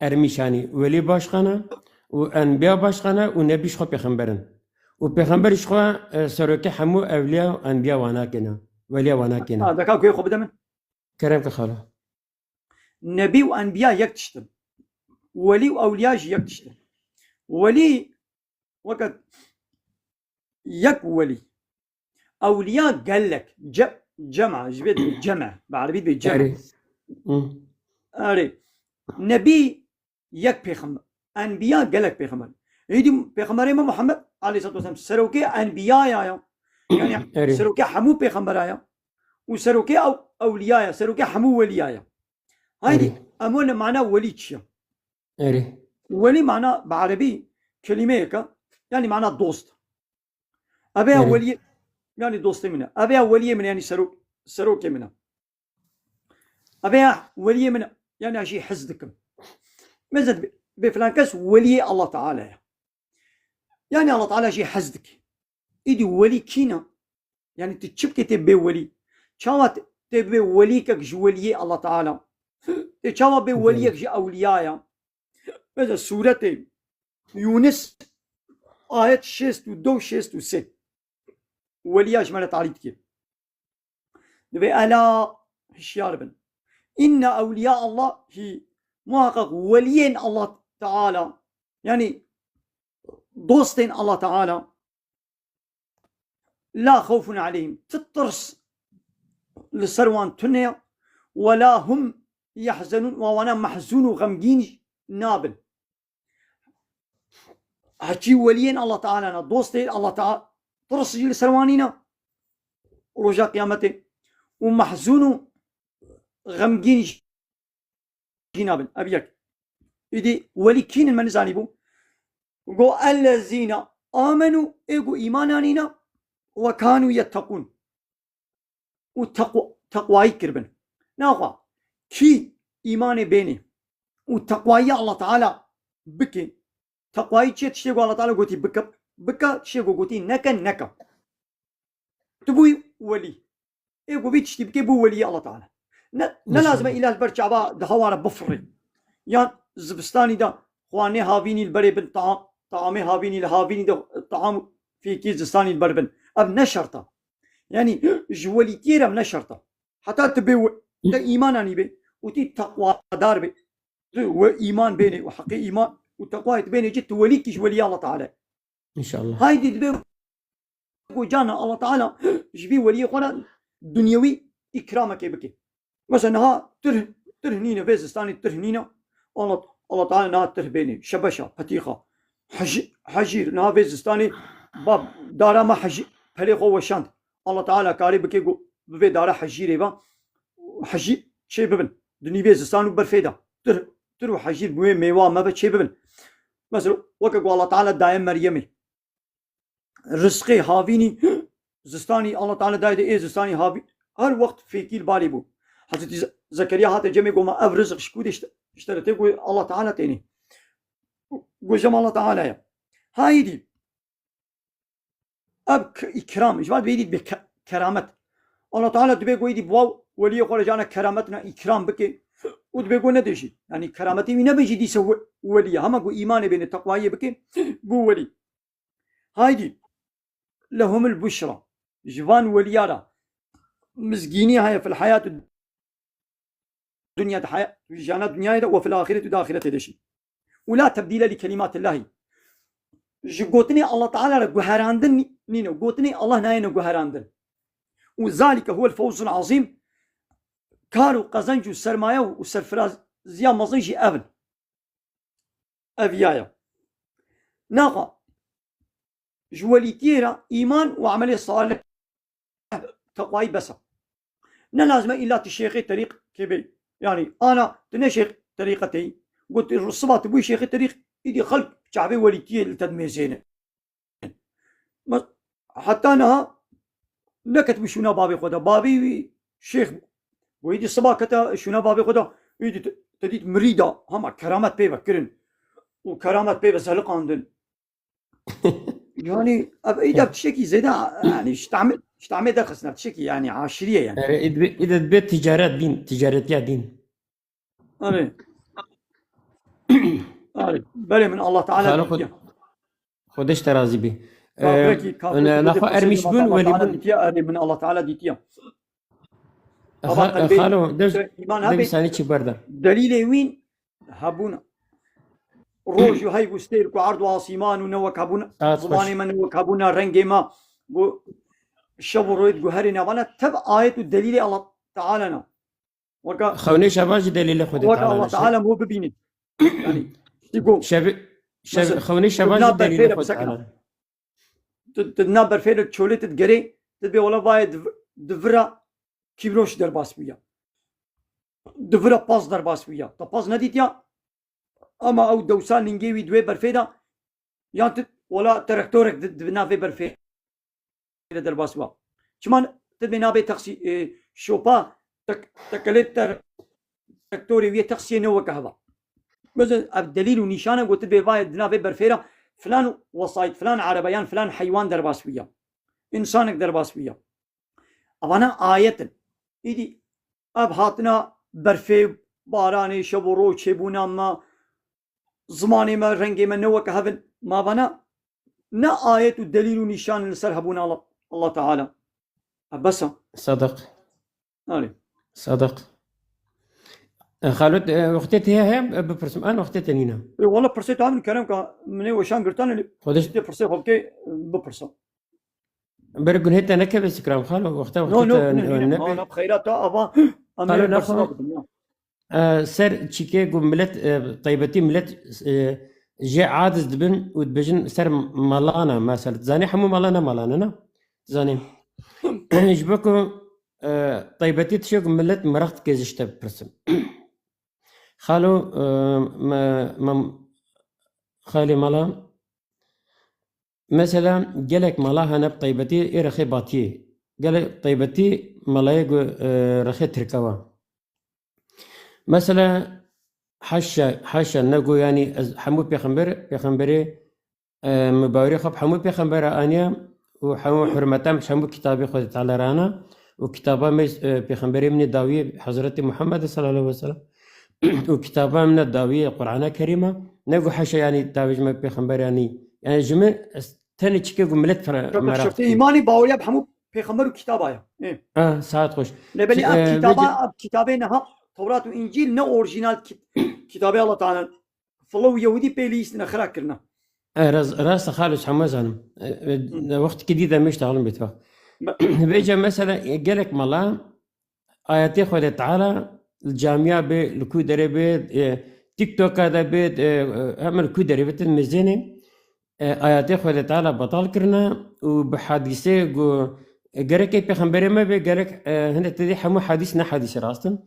ارميش يعني ولي باشخانه وانبياء باشخانه ونبيش خو پیغمبرن وپیغمبرش خو سروکه همو اولياء وانبياء وانا كنا ولي وانا كنا هذا كاكو يخو بدمن كرم كخاله نبي وانبياء يكتشتم ولي واولياء يكتشتم ولي وقت يك ولي اولياء قال لك جمع جبت جمع بعربي بالجمع اري نبي يك بيغمبر انبياء قال لك بيغمبر هيدي بيغمبر محمد عليه الصلاه والسلام سروكي انبياء يا يعني سروكي حمو بيغمبر يا وسروكي اولياء سروكي حمو ولياء هيدي امون معناه ولي تشيا ولي معناه بعربي كلمه هيك يعني معناه دوست ابيها ولي يعني دوستي منها ابيها ولي من يعني سروكي منها ابيها ولي من يعني شيء حزدكم مازال بفلان كاس ولي الله تعالى يعني الله تعالى شيء حزدك ايدي ولي كينا يعني تتشبكي تبي ولي شاوات تبي وليك جولي الله تعالى تشاوا بي وليك جي اولياء هذا سورة يونس آية 6 و 6 وليا شمالة عليك كيف دبي ألا هشيار بن إن أولياء الله هي محقق وليين الله تعالى يعني دوستين الله تعالى لا خوف عليهم تطرس للسروان تنيا ولا هم يحزنون وانا محزون وغمجين نابل هاتي وليين الله تعالى أنا دوستين الله تعالى طرس لسروانينا رجاء قيامته ومحزون غمجين جنابل أبيك إدي ولكين من زانبو وقو الذين آمنوا إيقو إيمانانينا وكانوا يتقون وتقوى كربن ناقوا كي إيمان بيني وتقوى الله تعالى بكي تقوى تشتغو الله تعالى قوتي بكا تشتغو قوتي نكا تبوي ولي إيقو بيتشتي بكي بو ولي الله تعالى نلازم إلى البرشعبا دهوارة بفري يعني زبستاني دا خواني هافيني البري بن طعامي هافيني لهافيني دا طعام في كيز زستاني البربن أب نشرطة يعني جولي تيرا نشرطة حتى تبي ده إيماناني بي وتي تقوى دار بي وإيمان بيني وحقي إيمان وتقوى بيني جت وليك جولي الله تعالى إن شاء الله هايدي تبي وجانا الله تعالى جبي ولي قنا دنيوي إكرامك بكي مثلا ها ترهنينا بيزستاني ترهنينا الله تعالى نها ترهبيني شبشة بطيخة حجير نها بيزستاني باب دارا ما حجير بليخو وشانت الله تعالى كاري بكي ببي دارا حجيري با حجير شي ببن دني بيزستاني برفيدا ترو حجير ميوا ما بتشي ببن مثلا وكاكو الله تعالى دايم مريمي رزقي هافيني زستاني الله تعالى دايد ايه زستاني هافي هر وقت في كيل بالي بو حضرت زكريا هات جميع قوما أب رزق شكود اشتريته يقول الله تعالى تاني قول جمع الله تعالى يا هايدي أب إكرام إيش بعد بيدي بكرامة الله تعالى تبي يقول يدي بواو ولي يقول جانا كرامتنا إكرام بكي وتبي يقول ندشي يعني كرامتي من بيجي دي سو ولي هم أقول إيمان بين التقوى بكي بو ولي هايدي لهم البشرى جوان وليارا مسكيني هاي في الحياة الدنيا جانت دنيا وفي الآخرة داخلة دشي ولا تبديل لكلمات الله جوتني الله تعالى جهراندن نينو جوتني الله ناينو جهراندن وذلك هو الفوز العظيم كارو قزنجو سرمايا وسرفراز زيا مزيجي أبن أبيايا ناقا جوالي تيرا إيمان وعملية صالح تقوي بس نلازم إلا تشيخي طريق كبير يعني أنا تنشيخ طريقتي قلت الصبات بوي شيخ الطريق إيدي خلق شعبي وليتي التدميزين حتى أنا نكت بشونا بابي خدا بابي شيخ ويدي الصبا كتا شونا بابي خدا إيدي تديت مريدة هما كرامات بيبا كرن وكرامة بي بس هلق عندن يعني إذا بتشكي زيدا يعني اشتعمل دخسنا بتشكي يعني عشرية يعني إذا تبيت تجارات دين تجارتيا دين أنا بلي من الله تعالى خالق خودش ترازي به أنا نخو أرميش بون ولي بون من الله تعالى ديتيا خالو دبي ساني چي بردا دليل وين هبونا روج هاي بستير وعرض عاصمان ونوك هبونا زماني من نوك هبونا رنجي ما الشبرويد جوهرنا وانا تبع آية الدليل الله تعالى خوني شباج دليل خود تعالى الله تعالى مو ببيني يعني يقول شب خوني شباج دليل خود تعالى تنابر فير تشولت تجري تبي ولا بايد دفرا كيبروش در باس ويا دفرا باس در باس ويا تباس نديتيا اما او دوسان نجيوي دوي برفيدا يانت ولا تراكتورك دبنا في برفيدا در باس ويا كمان تبي نابي تقسي شوبا تكلت تراكتوري ويا تقسي نو كهذا بس الدليل ونشانه قلت بي بايد نافي برفيدا فلان وصايد فلان عربيان فلان حيوان در باس ويا انسانك در باس ويا أنا آية إيدي أبهاتنا برفي باراني شبورو شبونا ما زماني ما رنجي ما نوك هفن ما بنا نا آية الدليل ونشان لسر هبونا الله تعالى بس صدق صدق خالد وقتت هي ببرسم أنا وقتت نينا والله برسيت عامل كلام من وشان قرطان خدش برسيت خبكي ببرسم برجون هيتا نكب استكرام خالو وقتها نو بخيرات أبا سر تشيكي قو ملت طيبتي ملت جاء عادز دبن ودبجن سر مالانا ما سر زاني حمو مالانا زاني جبكو طيبتي تشيكو ملت مرخت كيزشتا برسم خالو خالي مالا مثلا جالك ملاها نب طيبتي رخي باتي جالك طيبتي ملايق رخي تركوا مثلا حاشا نقو يعني حمو بيخنبري مباوري خب حمو بيخنبري انيا وحمو حرمتام حمو كتابي خد تعالى رانا وكتابا بيخنبري من الداوية حضرت محمد صلى الله عليه وسلم وكتابا من الداوية قرآن كريمة نقو حاشا يعني تابج ما بيخنبري يعني جميع تاني تشكي ملت شفت إيماني باوريا بحمو بيخمروا كتابايا إيه ساعات خوش لبلي كتابينها توراة وإنجيل نا أورجينال كتابي الله تعالى فلو يهودي بيليس نخرا كرنا راس خالص حمازان وقت جديدة مش تعلم بيتفق بيجي مثلا جالك ملا آياتي خود تعالى الجامعة بالكو دربت تيك توك هذا بيت عمل كو دربت المزينة آياتي خود تعالى بطال كرنا وبحادثة جو جرك بيخبر ما بيجرك هنا تدي حمو حديث حديث راستن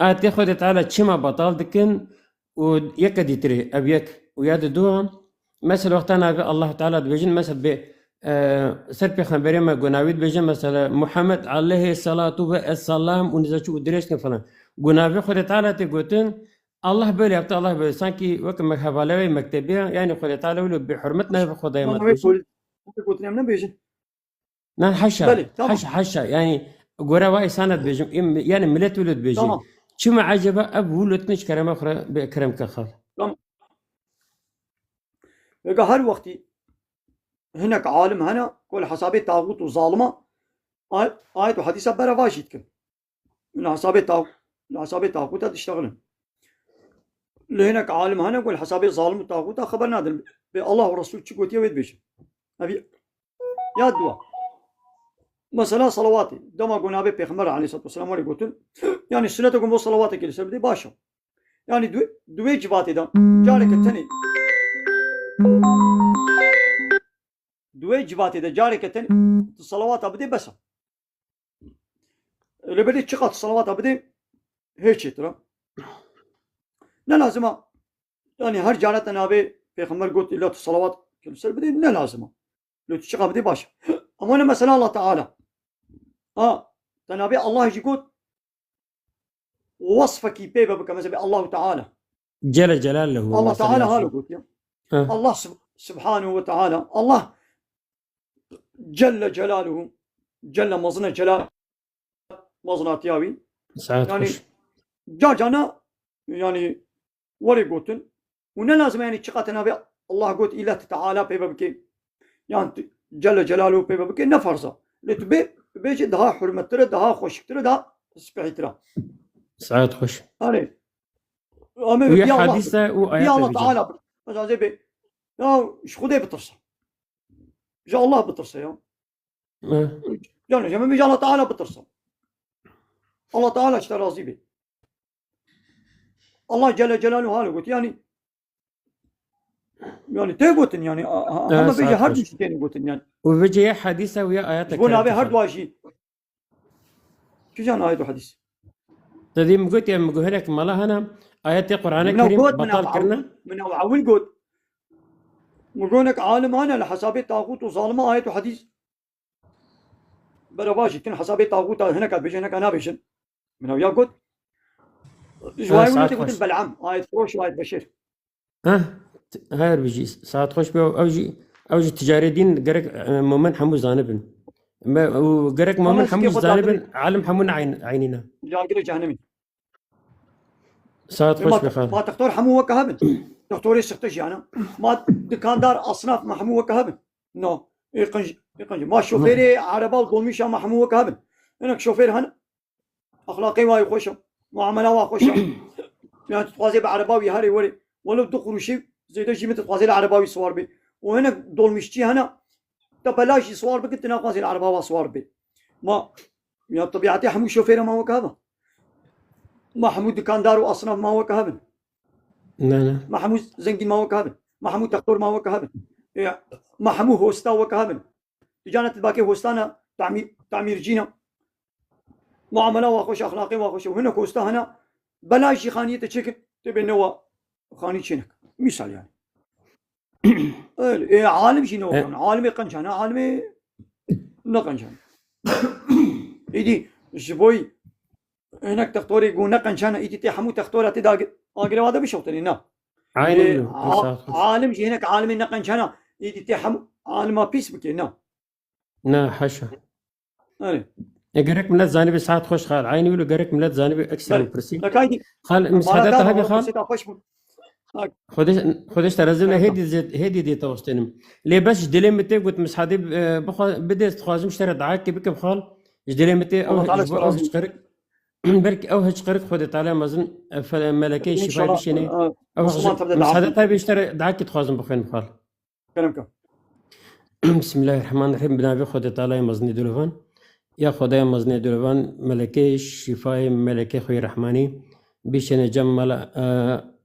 آياتي خود تعالى تشما بطال دكن ويكدي تري أبيك وياد دوها مثلا وقتنا الله تعالى بيجن مثلا ب سر بيخبر ما جناويد بيجن مثلا محمد عليه الصلاة والسلام ونزلوا دريش كفلان جناوي خود تعالى تقولن الله بل يبطل الله بل سانكي وكم حوالي مكتبية يعني خد تعالى ولو بحرمتنا بخداي ما قلت لهم بيجن نعم حشا يعني غورا واي سند بيجن يعني ملت ولد بيجن شو ما عجبه اب ولد نش كرم اخرى بكرم كخال يبقى هر وقت هناك عالم هنا كل حسابي طاغوت وظالمه آية وحديثة برافاشيتكم من حسابي طاغوت تشتغلن لهناك عالم هنا يقول حسابي ظالم وطاغوت خبرنا هذا بالله ورسول تشكوت يا ويد بيش ابي يا دوا مثلا صلواتي دما قلنا ابي بيغمر عليه الصلاه والسلام ولي قلت يعني سنتكم وصلواتك اللي سبدي باشا يعني دوي جباتي ده جارك الثاني دوي جباتي ده جارك الثاني الصلوات ابدي بس اللي بدي تشقط الصلوات ابدي هيك ترى لا لازمة يعني هر جارت أنا أبي في خمر قلت إلا الصلوات كل سر بدي لا لازمة لو تشقى بدي باشا أما أنا مثلا الله تعالى تنابي الله يجي قلت وصفك بيبا بك مثلا الله تعالى جل جلاله الله مثلا تعالى شو. هالو قلت يا آه. الله سبحانه وتعالى الله جل جلاله جل مزنة جلال مزنة تياوي ساعات يعني خوش جانا يعني وري قوتن ونا لازم يعني تشقاتنا بي الله قلت إله تعالى بيبكي يعني جل جلاله بيبكي نفرزه لتبي بيجي دها حرمة ترى دها خوش ترى دها سبحي ترى ساعات خوش يعني ويا حديثة وآيات يا الله بيجي. تعالى مثلا زي بي يا ايش خذي بترسل جاء الله بترسل يا يعني جماعة جاء الله تعالى بترسل الله تعالى اشترى راضي بي الله جل جلاله هذا قلت يعني تيبوتن يعني اما بيجي ساعات هرد خوش. مشتين قلتن يعني وبيجي يا حديثة ويا آيات شبون ابي كريمة. هرد واجي شو جان آية حديث تدي قلت يا مقولك مالا هنا آيات القرآن من الكريم أوقات بطل كرنا من أول قد مقولك عالم أنا لحسابي طاغوت وظالمة آية حديث برباشي كن حسابي طاغوت هناك بيجي هناك أنا بيجن من أويا قد جواي ولا تقول بلعم آية فروش وآية بشير هاي بيجي ساعات خوش بيو أوجي تجاري دين قرك مؤمن حمو زانبن وقرك مؤمن حمو زانبن عالم حمون عيننا جاقر جهنمي ساعات خوش بخال ما تختار حمو وكهبن دكتوري سختش يعني ما دكاندار أصناف محمو وكهبن نو يقنج ما شوفيري عربة وضميشة محمو وكهبن إنك شوفير هنا أخلاقي واي خوشة معاملة واي خوشة يعني تتوازي بعرباوي هاري وري ولو دخلوا شيء زي ده شيء متتوازي العرباوي صور بي وهنا دولمشتي هنا تبلاش صور بك تناقضي العرباوي صور بي ما يعني طبيعتي حمو شوفير ما هو كهبن محمود دكاندار وأصناف ما هو كهبن لا محمود زنجين ما هو كهبن محمود دكتور ما هو كهبن محمود هوستا هو كهبن تجانة الباقي هوستانا تعمير جينا معاملة واخوش أخلاقي واخوش وهنا هوستا هنا بلاش خانية تشكل تبي نوا خانية شنك مثال يعني عالم شنو عالمي قنشان عالمي نقنشان إيدي جبوي هناك تختوري يقول نقنشان إيدي تحمو تختورة تداق أقرب هذا بشوطني نا عالم هناك عالمي نقنشان إيدي تحمو عالم بيس بكي نا حشا قرك ملات زانبي ساعات خوش خال عيني ولا قرك ملات زانبي اكثر من برسي خال مساعدتها هذه خال خدش ترزم هدي دي توستنم ليه بس جدلي متى قلت مسحادي بديت خوازم اشتري دعاك بكم خال جدلي متى او هشقرك برك او هشقرك خدت على مزن ملكي شفاي بشيني او مسحادتها بيشتري دعاك تخوازم بخين خال كلامك بسم الله الرحمن الرحيم بنابي خدت على مزني دولفان يا خدای مزنی دلوان ملکه شفای ملکه خوی رحمانی بیشن جم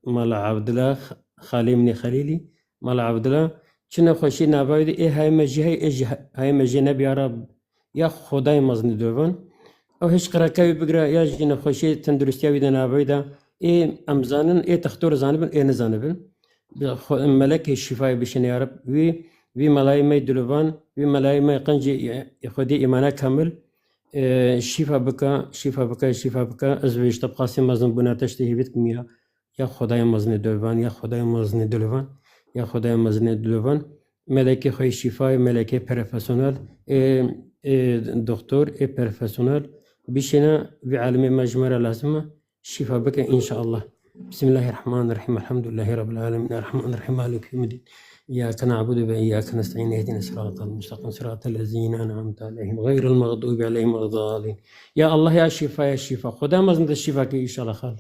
مال عبدالله خالی من خلیلی مال عبدالله چنه خوشی نباید های مجیه های مجیه نبی عرب یا خدای مزنی دلوان او هیچ قرقی بگره یا جن خوشی تندرستی وید نباید امزانن تختور زانبن نزانبن ملکه شفای بیشن عرب وی ملای می دلوان وی ملای می قنجی خودی ایمانه کامل شفا بکا از ویش طب قاسم مزن بناتش تهیبت کمیا یا خدای مزن دلوان یا خدای مزن دلوان یا خدای مزن دلوان ملکه خوی شفای ملکه پروفسیونال دکتور پروفسیونال بیشنا وی عالم مجموعه لازمه شفا بکا ان شاء الله بسم الله الرحمن الرحيم الحمد لله رب العالمين الرحمن الرحيم مالك يوم الدين إياك نعبد وإياك نستعين اهدنا الصراط المستقيم صراط الذين أنعمت عليهم غير المغضوب عليهم ولا الضالين يا الله يا شفاء خدا مزند الشفاء كي إن شاء الله خال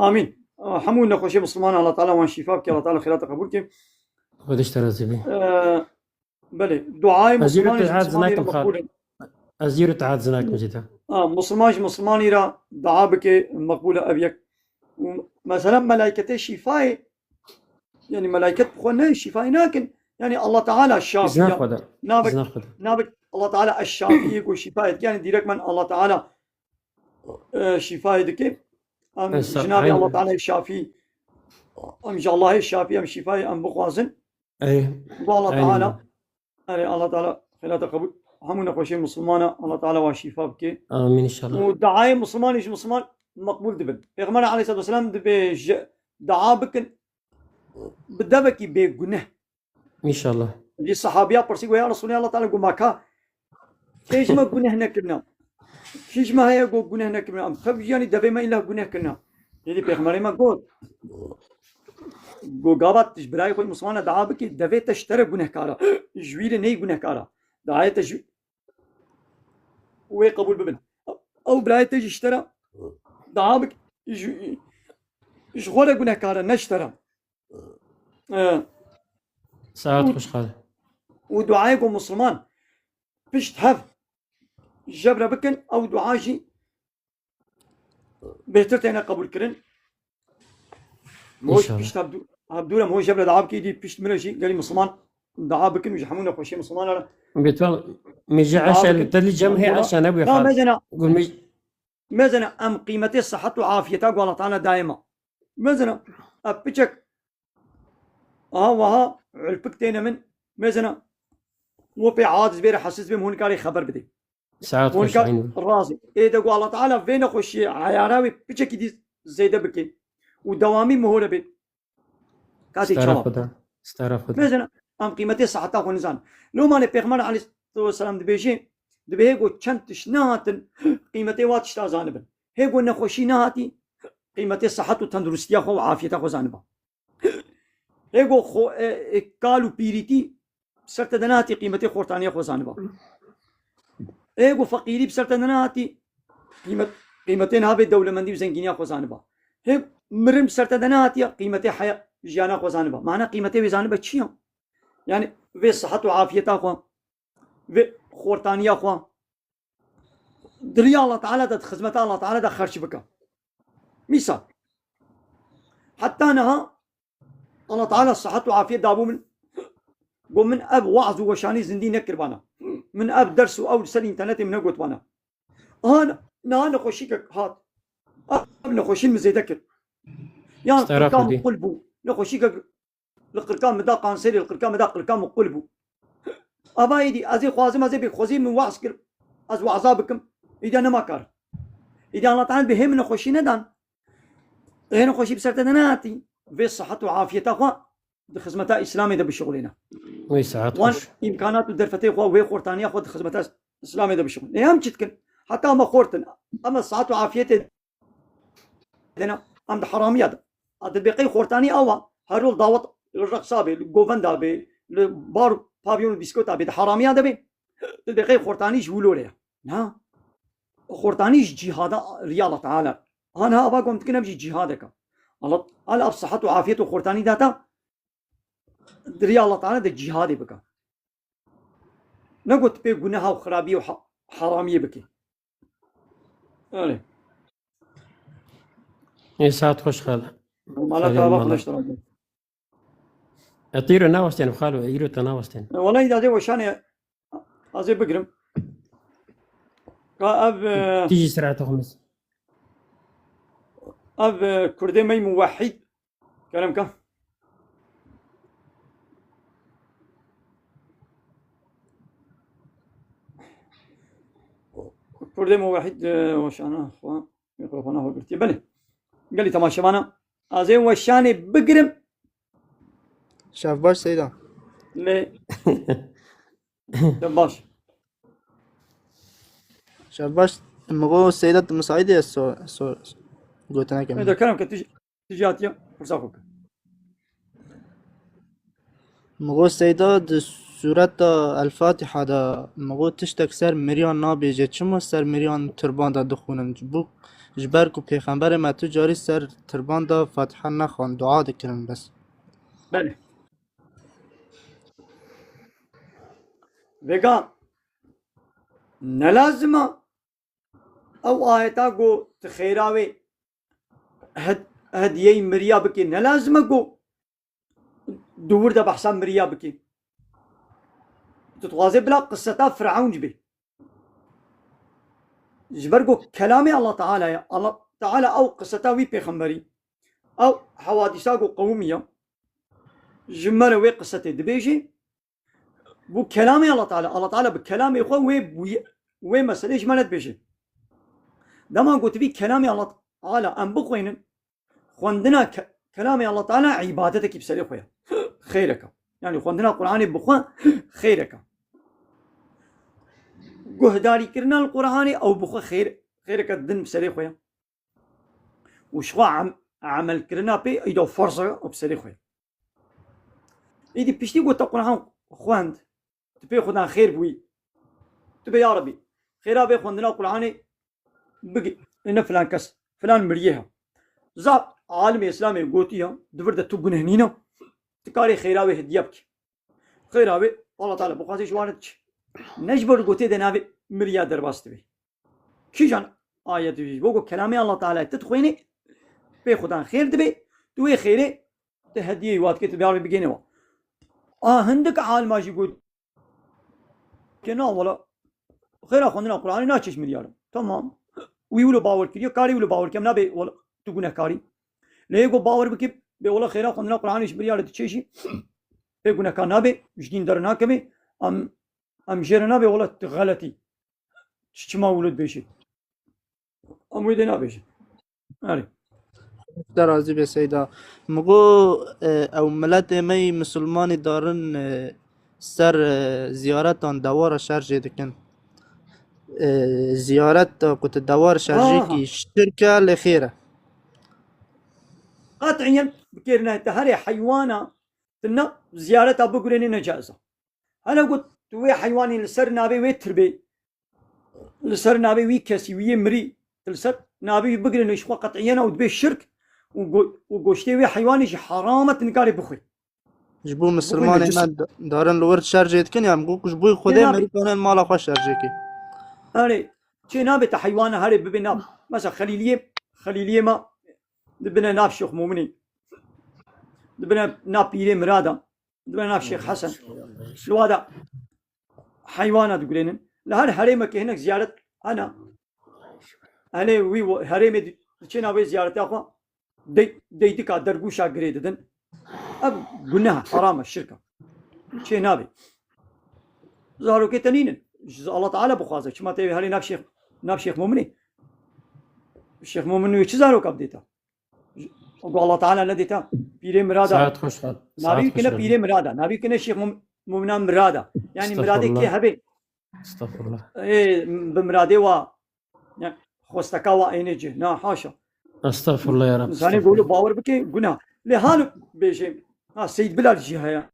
آمين حمود نخوشي مسلمان الله تعالى وان شفاء كي الله تعالى خيرات قبول كي خدش ترازي بي بلي دعاء مسلمان أزير تعاد زناك مجدا مسلمان يرى دعاء بك مقبولة أبيك مثلا ملائكة شفاء يعني ملائكة بخونا شفاء لكن يعني الله تعالى الشافي نابك الله تعالى الشافي يقول شفاء يعني ديرك من الله تعالى شفاء دكي جنابي الله تعالى الشافي أم جاء الله الشافي أم شفاء أم بخوازن الله تعالى الله تعالى خلات قبول همون خوشي مسلمانة الله تعالى وشفاء بكي آمين إن شاء الله ودعاء مسلمان إيش مسلمان مقبول دبن پیغمبر عليه الصلاة والسلام دعا بكن بدبكي بجنه ان شاء الله. اللي الصحابية برسي يا رسول الله تعالى قو ماكا كيش ما جنه نكرنا كيش ما هي قو جنه نكرنا خب يعني دبي ما إلا جنه كنا يعني پیغمبر ما قول قو قابت براي کوئی مسلمان دعا بكي دبي تشتري جنه كارا جويل ني جنه كارا دعاية تجوي وي قبول ببن او براي تجي اشترى دعا بك شغل جنه كارا نشترى ساعات خوش خاله ودعايكم مسلمان فيش تهف جبرة بكن او دعاجي بهتر تينا قبول كرن موش فيش هبدولا مو جبرة دعا بكي دي فيش مرشي قال لي مسلمان دعا بكن ويجحمونا خوشي مسلمان بيتوال ميجي عشان تدلي جمهي عشان ابي لا مزنا قول مزنا ام قيمتي الصحة وعافيتها والله تعالى دائما مزنا ابيتشك وها علبكتين من مزنا مو في عادز بير حسس بهم هون كاري خبر بدي ساعات خوش عيني الرازي ايه دقوا الله تعالى فين خوشي عياراوي بيتشك دي زيدة بكي ودوامي مهولة بي كاتي شباب استعرف مزنا ام قيمتي صحتها ونزان لو ما لبيغمر عليه الصلاة والسلام دبيجي دبيهيقو چنتش نهاتن قيمتي واتش تا زانبن هيقو نخوشي نهاتي قيمتي صحت وتندرستيا خو وعافيتها خو زانبا هيقو خو قالوا بيريتي بسرت دناتي قيمتي خورتانيا خو زانبا هيقو فقيري بسرت دناتي قيمتين هابي دولة مندي وزنجينيا خو زانبا هيقو مرم بسرت دناتي قيمتي حياة جيانا خو زانبا معنى قيمتي وزانبا چيا يعني في صحت وعافيتها خو في خورتانيا خو دريا الله تعالى دا خدمة الله تعالى دا خرج بك مثال حتى نها الله تعالى الصحة وعافية دابو من قوم من أب وعظ وشاني زندي نكر بانا من أب درس أو سر إنترنت من قوت بانا أنا نخوشيك هات أب نخوشين مزيدكر يعني قرقام قلبو نخوشيك القرقام مدا قانسيري القرقام مدا قرقام قلبو أبا يدي أزي خوازم أزي بخوزي من وعظ كر أز وعذابكم إذا نما كار إذا الله تعالى بهم نخوشي ندان هنا خوشي بسرت ناتي في صحة وعافية أخوة بخدمة إسلامي ده بشغلنا وي ساعات وان إمكانات ودرفتي أخوة وي خورتانية أخوة بخدمة إسلامي ده بشغل هم تشتكن حتى ما خورتن أما الصحة وعافية هنا أم حرامية هذا بقي خورتاني أوا هرول دعوة الرقصة بالجوفندا بالبار بابيون البسكوت أبي حرامية ده بي بقي خورتاني جولو ليه نا خورتانيش جهاد رياضة تعالى أنا أبا قمت كنا بجي جهادك الله على صحة وعافية وخورتاني داتا رياضة الله تعالى ده جهادي بك نقول بي جناها وخرابية وحرامية بك أولي اي ساعات خوش خاله مالك أبا خلش ترى اطيروا ناوستين بخالو يجروا تناوستين والله إذا دي وشاني أزي بقرم أب تيجي سرعة خمس أب كردي مي موحد كلامك كردي موحد وش أنا أخوان ميكروفونه هو قلتي بله قال لي تماشى معنا أزين وشاني بقرم شاف باش سيدا ليه باش شاباش مغو سيدات مساعدة قلت أنا كمان إذا كلامك تجاتيا فرصاخوك مغو سيدات سورة الفاتحة دا مغو تشتك سر مريان نابي جي چمو سر مريان تربان دا دخونن جبو جبركو پیغمبر ما تو جاري سر تربان دا فاتحة نخوان دعا دكرن بس بله ويقا نلازمه او آيتا قو تخيراوي هديي مريا بكي نلازمه قو دور دا بحسان مريا بكي تتوازي بلا قصتا فرعون جبي جبرقو كلامي الله تعالى يا الله تعالى او قصتا وي بيخمبري او حوادثا قو قومية جمالة وي قصتي دبيجي بو كلامي الله تعالى بكلامي اخوة وي مسألة جمالت بيجي دما قلت بي كلامي الله على أم بخوين خوندنا كلام الله تعالى عبادتك بسري خويا خيرك يعني خوندنا القرآن بخوان خيرك جهداري كرنا القرآن أو بخو خيرك الدن بسري خويا وشوا عمل كرنا بي ايدو فرصة بسري خويا إيدي بيشتي قلت القرآن خواند تبي خدنا خير بوي تبي يا ربي خير أبي خوندنا القرآن بقي لنا فلان كس فلان مريها زاب عالم إسلامي قوتيها دفرد تبون هنينا تكاري خيراوي هديابك خيراوي الله تعالى بقاسي شوانتش نجبر قوتي دناوي مريا درباستوي كي جان آية تجيش بوكو كلامي الله تعالى تدخويني بي خدان خير دبي توي خيري تهديه وات كي تبيار بيجينوا هندك عالم ماشي قوت كنا ولا خير أخونا القرآن ناتشش مليار تمام ويقولوا باور كريو كاري ولا باور كم نبي ولا تقولنا كاري ليجو باور بكيب بيقولا خير أخونا القرآن إيش مليار تشيشي بيقولنا كان نبي جدين درنا كمي أم جرنا بي ولا تغلطي شما ولد بيشي أم ويدنا بيشي أري درازي بسيدا مگو او ملت می مسلمانی دارن سر زیارتان دوار شرجه دکن زیارت کت دوار شرجه کی شرکه لخیره قطعيا بكيرنا تهري حيوانا تنا زيارة أبو قريني نجازة أنا قلت توي حيواني لسر نابي ويتربي لسر نابي ويكسي ويمري لسر نابي بقريني شخوا قطعيا ودبي الشرك وقوشتي وي حيواني شي حرامة نقاري بخوي جبو مسلمانی ما دارن لورد شرجه دکن یا مگو جبوی خوده مری کنن مالا خواه شرجه کی هاري شي نابي تحيوانا هاري ببي ناب مثلا خليلية ما دبنا ناب شيخ مؤمنين دبنا ناب بيري مرادا دبنا ناب شيخ حسن شلو هذا حيوانات تقولين لهذا هريمك هناك زيارة أنا وي هريمي شينا وي زيارة أخو ديتك درجوشا جريدن أب قلناها حرام الشركة شيء نابي ظهروا كتنين الله تعالى بخازك شما تبي هري ناب شيخ مؤمنين الشيخ مؤمن يشزاروا كبديتا وقال الله تعالى نديتا بيري مرادا نبي كنا بيري مرادا نبي كنا شيخ مؤمن مرادا يعني مرادي كي هبي استغفر الله ايه بمرادي يعني خوستكاوا اينجي نا حاشا استغفر الله يا رب انسان يقولوا باور بكي قنا لهانو بيجي سيد بلال جهه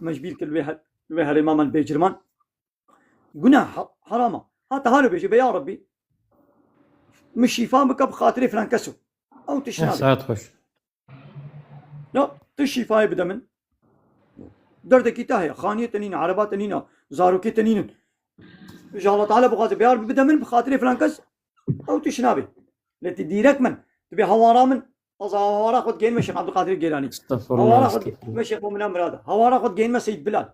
مجبيل كل وها الامام البيجرمان قنا حرامه هانو بيجي يا ربي مش شيفان بك بخاطري فلان كسو او تشنابي ساعات خوش لا تشيفاي بدمن دردكي تاهي خانيه تنين عربات تنين زاروكي تنين ان شاء الله تعالى بغاز بيار بدمن بخاطري فلان كس او تشنابي التي ديرك من تبي هوارا من هوارا خد جين مشيخ عبد القادر الجيلاني هوارا خد مشيخ مؤمن مراده هوارا خد جين ما سيد بلال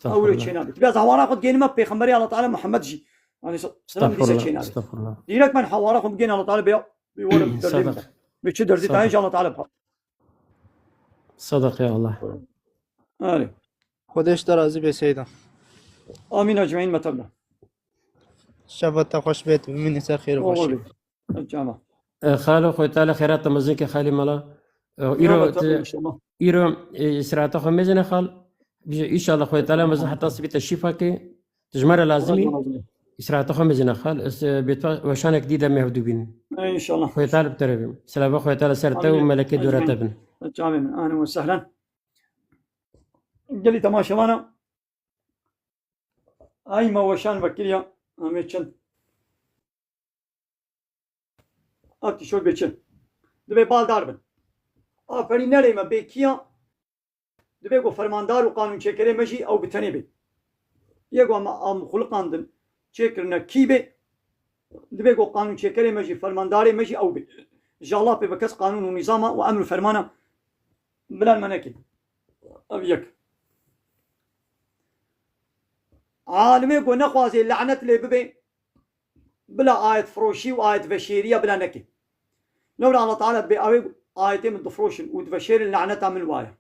او تشنابي تبي هوارا خد جين ما بيغمبري الله تعالى محمد جي يعني استغفر الله ديرك من حوارا خد جين الله تعالى بيورم صدق بتشدر دي ان شاء الله تعالى بخير صدق يا الله آره خودش درازی بسیدا آمين أجمعين متبنا شبت خوش بيت من يسار خير وخوشي الجامعة خالو خوي تعالى خيرات مزيك خالي ملا إيرو إسراءات خو مزنا خال إن شاء الله خوي تعالى مزنا حتى سبيت الشفاء كي تجمر لازمي إسراءات خو مزنا خال بيت وشانة جديدة مهدو بين إن شاء الله خوي تعالى بتربيم سلام خوي تعالى سرته وملكي دورة ابن الجامعة أهلا وسهلا قال لي تماشى وانا أي ما وشان بكريا أميتشن أبتي شو بيتشن دبي بال داربن آفرین نریم به کیا دبی گو فرماندار و قانون چکره مجی او بتنی بی یکو ام خلقاندن چکرنا کی بی دبی گو قانون چکره مجی فرماندار مجی او بی جالله به بکس قانون و نظام و امر فرمانه بلان منکی اب یک عالمي گو نخوازي لعنت لي ببي بلا آية فروشي وآية بشيرية بلا نكي لو الله تعالى بأوي آيتين من دفروشن ودفشير اللعنة من وايا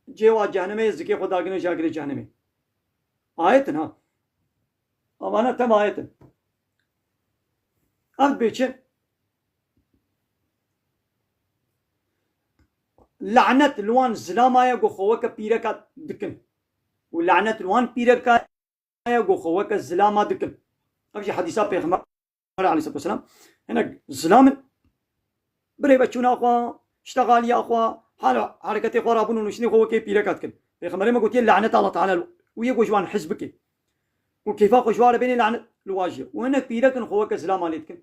جوا جهنمي زكي خدا قنا جاكري جهنمي آيتن ها أمانة تم آيتن أبد بيتشن لعنت الوان زلامايا گو خوکا پیرکا دکن و لعنت الوان پیرکا گو خوکا زلاما دکن افجي حديثات پیغمبر عليه الصلاه والسلام هنا زلام بري بچونا اخوا اشتغال يا اخوا حال حركتي خرابون ونشني خوكي بيركات كن پیغمبر ما قلت لعنه الله تعالى ويجو جوان حزبك وكيف اخو بين لعنه الواجه وهنا بيركن خوكا زلام عليكن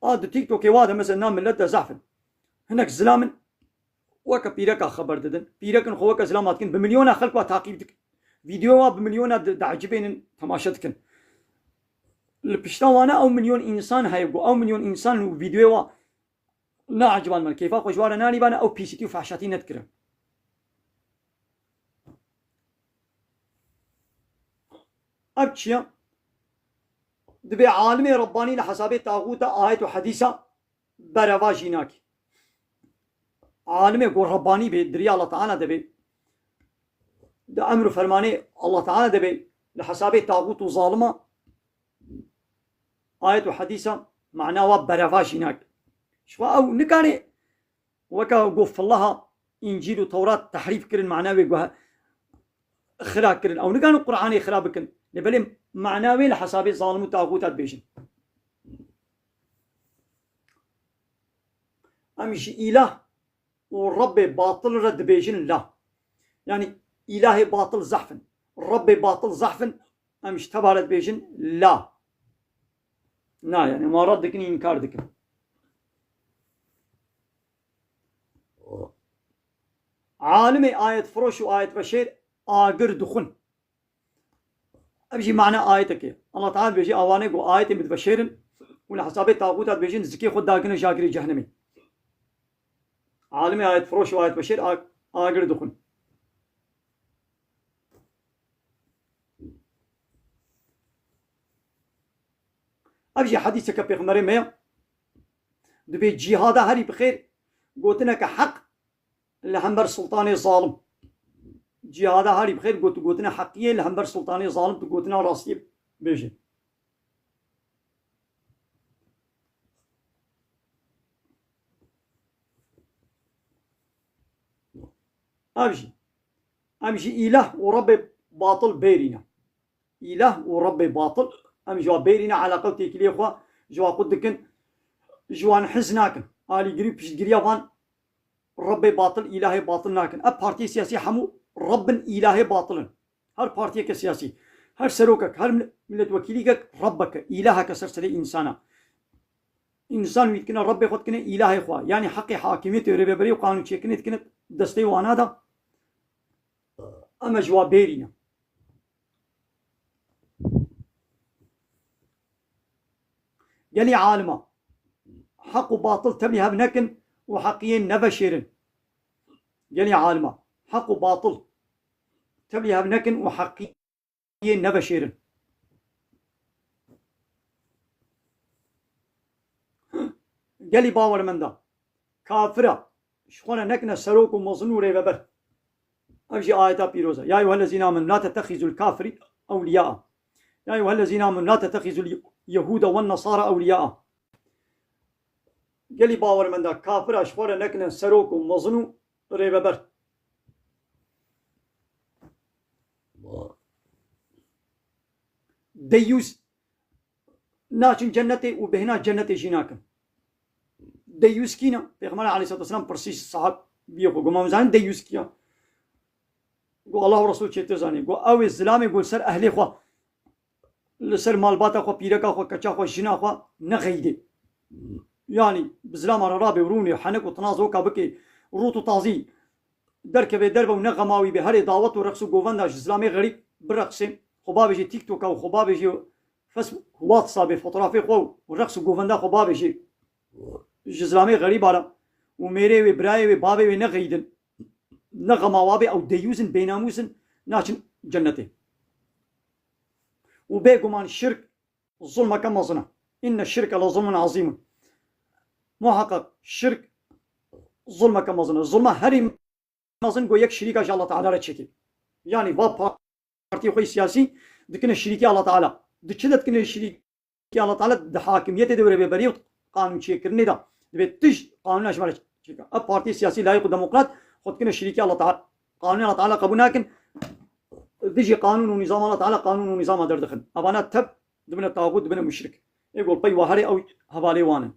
هذا تيك توك وادا مثلا نام ملته زعفن هناك زلام وكا بيركا خبر ددن بيركن خوكا زلاماتكن بمليون خلق تعقيبتك فيديو بمليون دعجبين تماشتكن البشتاوانا او مليون انسان هيبقوا او مليون انسان فيديو لا عجبان من كيف خوشوارا ناني بانا او بي سي تي وفحشاتي نذكره ابتشيا دبي عالمي رباني لحسابي طاغوتا آية وحديثة بروا جيناكي عالمي قول رباني بدريا الله تعالى دبي ده امر فرماني الله تعالى دبي لحسابي طاغوت وظالمة آية وحديثة معناه بروا جيناكي شو او نكاني وكا قف الله انجيل وتوراة تحريف كرن معناوي قوها خراب كرن او نكاني القرآن خراب كرن نبلي معناوي لحسابي ظالم وطاغوتات بيجن امشي اله والرب باطل رد بيجن لا يعني الهي باطل زحفن الرب باطل زحفن امش تبارد بيجن لا يعني ما ردك انكار دكن عالمي آية فروش وآية بشير آقر دخن أبجي معنى آيتك الله تعالى بيجي أوانيك وآية متبشير ولا حسابي طاغوتات بيجين زكي خد داقنا جاكري جهنمي عالمي آية فروش وآية بشير آقر دخن أبجي حديثك بيغمري ميا دبي جهادا هري بخير قوتنا كحق لهمبر سلطاني ظالم جهادا هاري بخير قوتنا حقية لهمبر سلطاني ظالم قوتنا راسية بيجي أمشي إله ورب باطل بيرنا إله ورب باطل أمشي بيرنا على قلتي كلي أخوة جوا قدكن جوان حزناكن آلي قريب بيش قريبان رب باطل إلهي باطل لكن أب بارتي سياسي حمو رب إلهي باطل هر بارتي كسياسي هر سروكك هر ملت وكيليك ربك إلهك سرسلي إنسانا إنسان ويتكنا رب يخد كنا إلهي خوا يعني حقي حاكمية ربي بري وقانون شيكنت كنت دستي وانا دا أما جوا بيرينا يلي عالمة حق وباطل تبلي هبنكن وحقيين نبشرن يلي عالمة حق وباطل تبلي هبنكن وحقيين نبشرن يلي باور من دا كافرة شخونا نكنا سروك ومظنوري ببر أفجي آيات بيروزة يا أيها الذين آمنوا لا تتخذوا الكافر أولياء يا أيها الذين آمنوا لا تتخذوا اليهود والنصارى أولياء قالي باور من دا كافر أشفار نكنا سروك ومظنو ريببر ديوز ناچن جنتي وبهنا جنتي جيناكم ديوز كينا پیغمبر عليه الصلاة والسلام برسيس صحاب بيقو قو مزان ديوز كيا قو الله ورسول چهتر زاني قو او الزلامي قو سر أهلي خوا لسر مالباتا خوا بيركا خوا كچا خوا جنا خوا نغيدي يعني بزلام رابي وروني حنك وتنازو كابكي روتو تازي دركبه دربه ونغماوي بهري دعوت ورقصو قوفنداش زلامي غريب برقصين خبابجي تيك توك او خبابجي فس واتساب فوتوغرافي خو ورقصو قوفندا خبابجي زلامي غريب على وميري وبراي وبابي ونغيدن نغماوابي او ديوزن بيناموسن ناشن جنتي وبيقمان شرك ظلم كما ظن إن الشرك لظلم عظيم محقق شرك ظلم كما ظن الظلم هري مازن قو يك شريك الله تعالى رتشكي يعني با بارتي خوي سياسي دكنا الشريك الله تعالى دكنا دكنا الشريك الله تعالى د حاكمية دوري ببريو قانون شي كرني دا دبي تج قانون اشمال اب بارتي سياسي لايق ديمقراط خد كنا شريكي الله تعالى قانون الله تعالى قبول لكن ديجي قانون ونظام الله تعالى قانون ونظام هذا دخل ابانا تب ضمن الطاغوت ضمن المشرك يقول طي وهري او هبالي وانا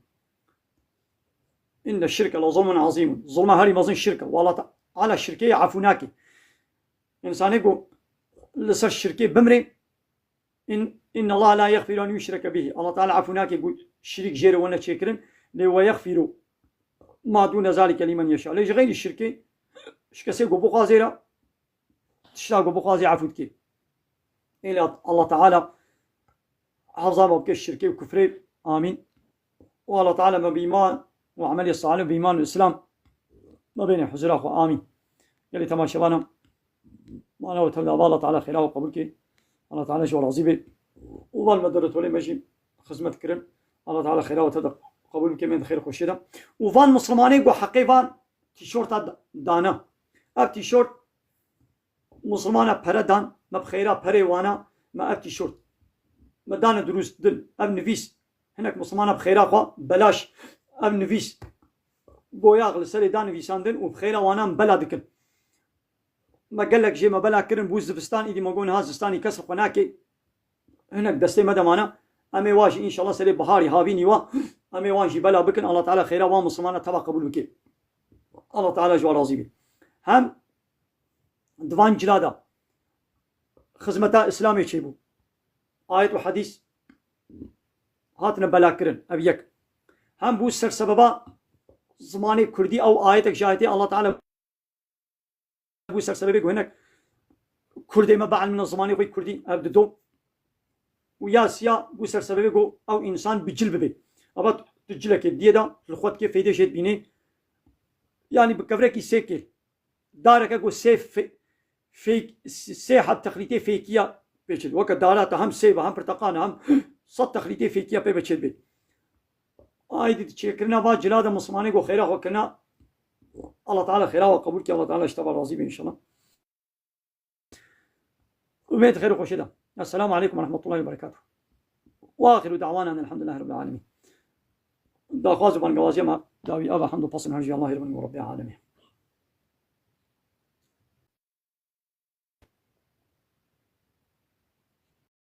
ان الشرك لظلم عظيم ظلم هري مظن الشركه والله تعالى الشركيه عفوناكي انسان يقول لسر الشركيه بمري ان الله لا يغفر ان يشرك به الله تعالى عفوناكي يقول الشريك جيري وانا شاكرا لو يغفر ما دون ذلك لمن يشاء ليش غير الشركه شكسي قبو قازيرا تشتاق قبو عفوتكي إلى الله تعالى حفظها مبكي الشركة وكفري آمين والله تعالى ما بإيمان وعمل الصالح بإيمان والإسلام ما بين حزراء آمين يلي تماشى بانا ما أنا وتبدا الله تعالى خيره وقبولك الله تعالى شو العظيم وظل مدرة ولا ماشي خدمة كرم الله تعالى خيره وتبدا قبولك من خير خوشيدا وفان مسلماني جو حقي فان تيشورت دانا اب تيشورت مسلمانه پردان ما بخيرا پريوانا ما اب تيشورت ما دانا دروس دل اب نفيس هناك مسلمانه بخيرا خو بلاش اب نفيس بوياغ لسري دان نفيساندن وبخيرا وانا بلا دكن ما قال لك جي ما بلا كرن بوز زفستان ايدي ما قون هازستاني كسر قناكي هناك دستي مدامانا امي واجي ان شاء الله سري بهاري هابيني وا امي واجي بلا بكن الله تعالى خيرا وا مسلمانه تبع قبول بك الله تعالى جو راضي بي هم دوان جلادا خدمتا اسلامي تشيبو آية وحديث هاتنا بلاكرن أبيك هم بو سر سببا زماني كردي أو آيتك جايتي الله تعالى بو سر سببك وهناك كردي ما بعد من الزماني وي كردي أبدو ويا سيا بو سر سببك أو إنسان بجلب بي أبا تجلك ديدا الخوات كيف فيدي جيت بيني يعني بكفرك يسيكل دارك أقول سيف فيك سيحة تخليتي فيكيا بيشد وقت دارات هم سيبا هم برتقان هم صد تخليتي فيكيا بيشد بي آيدي تشكرنا با جلاد مسلماني قو خيرا وكنا الله تعالى خيرا وقبولك الله تعالى اشتبه راضي بي إن شاء الله وميت خير وخشدا السلام عليكم ورحمة الله وبركاته وآخر دعوانا أن الحمد لله رب العالمين دا خواز بان قوازي ما داوي أبا حمد وفصل هرجي الله رب العالمين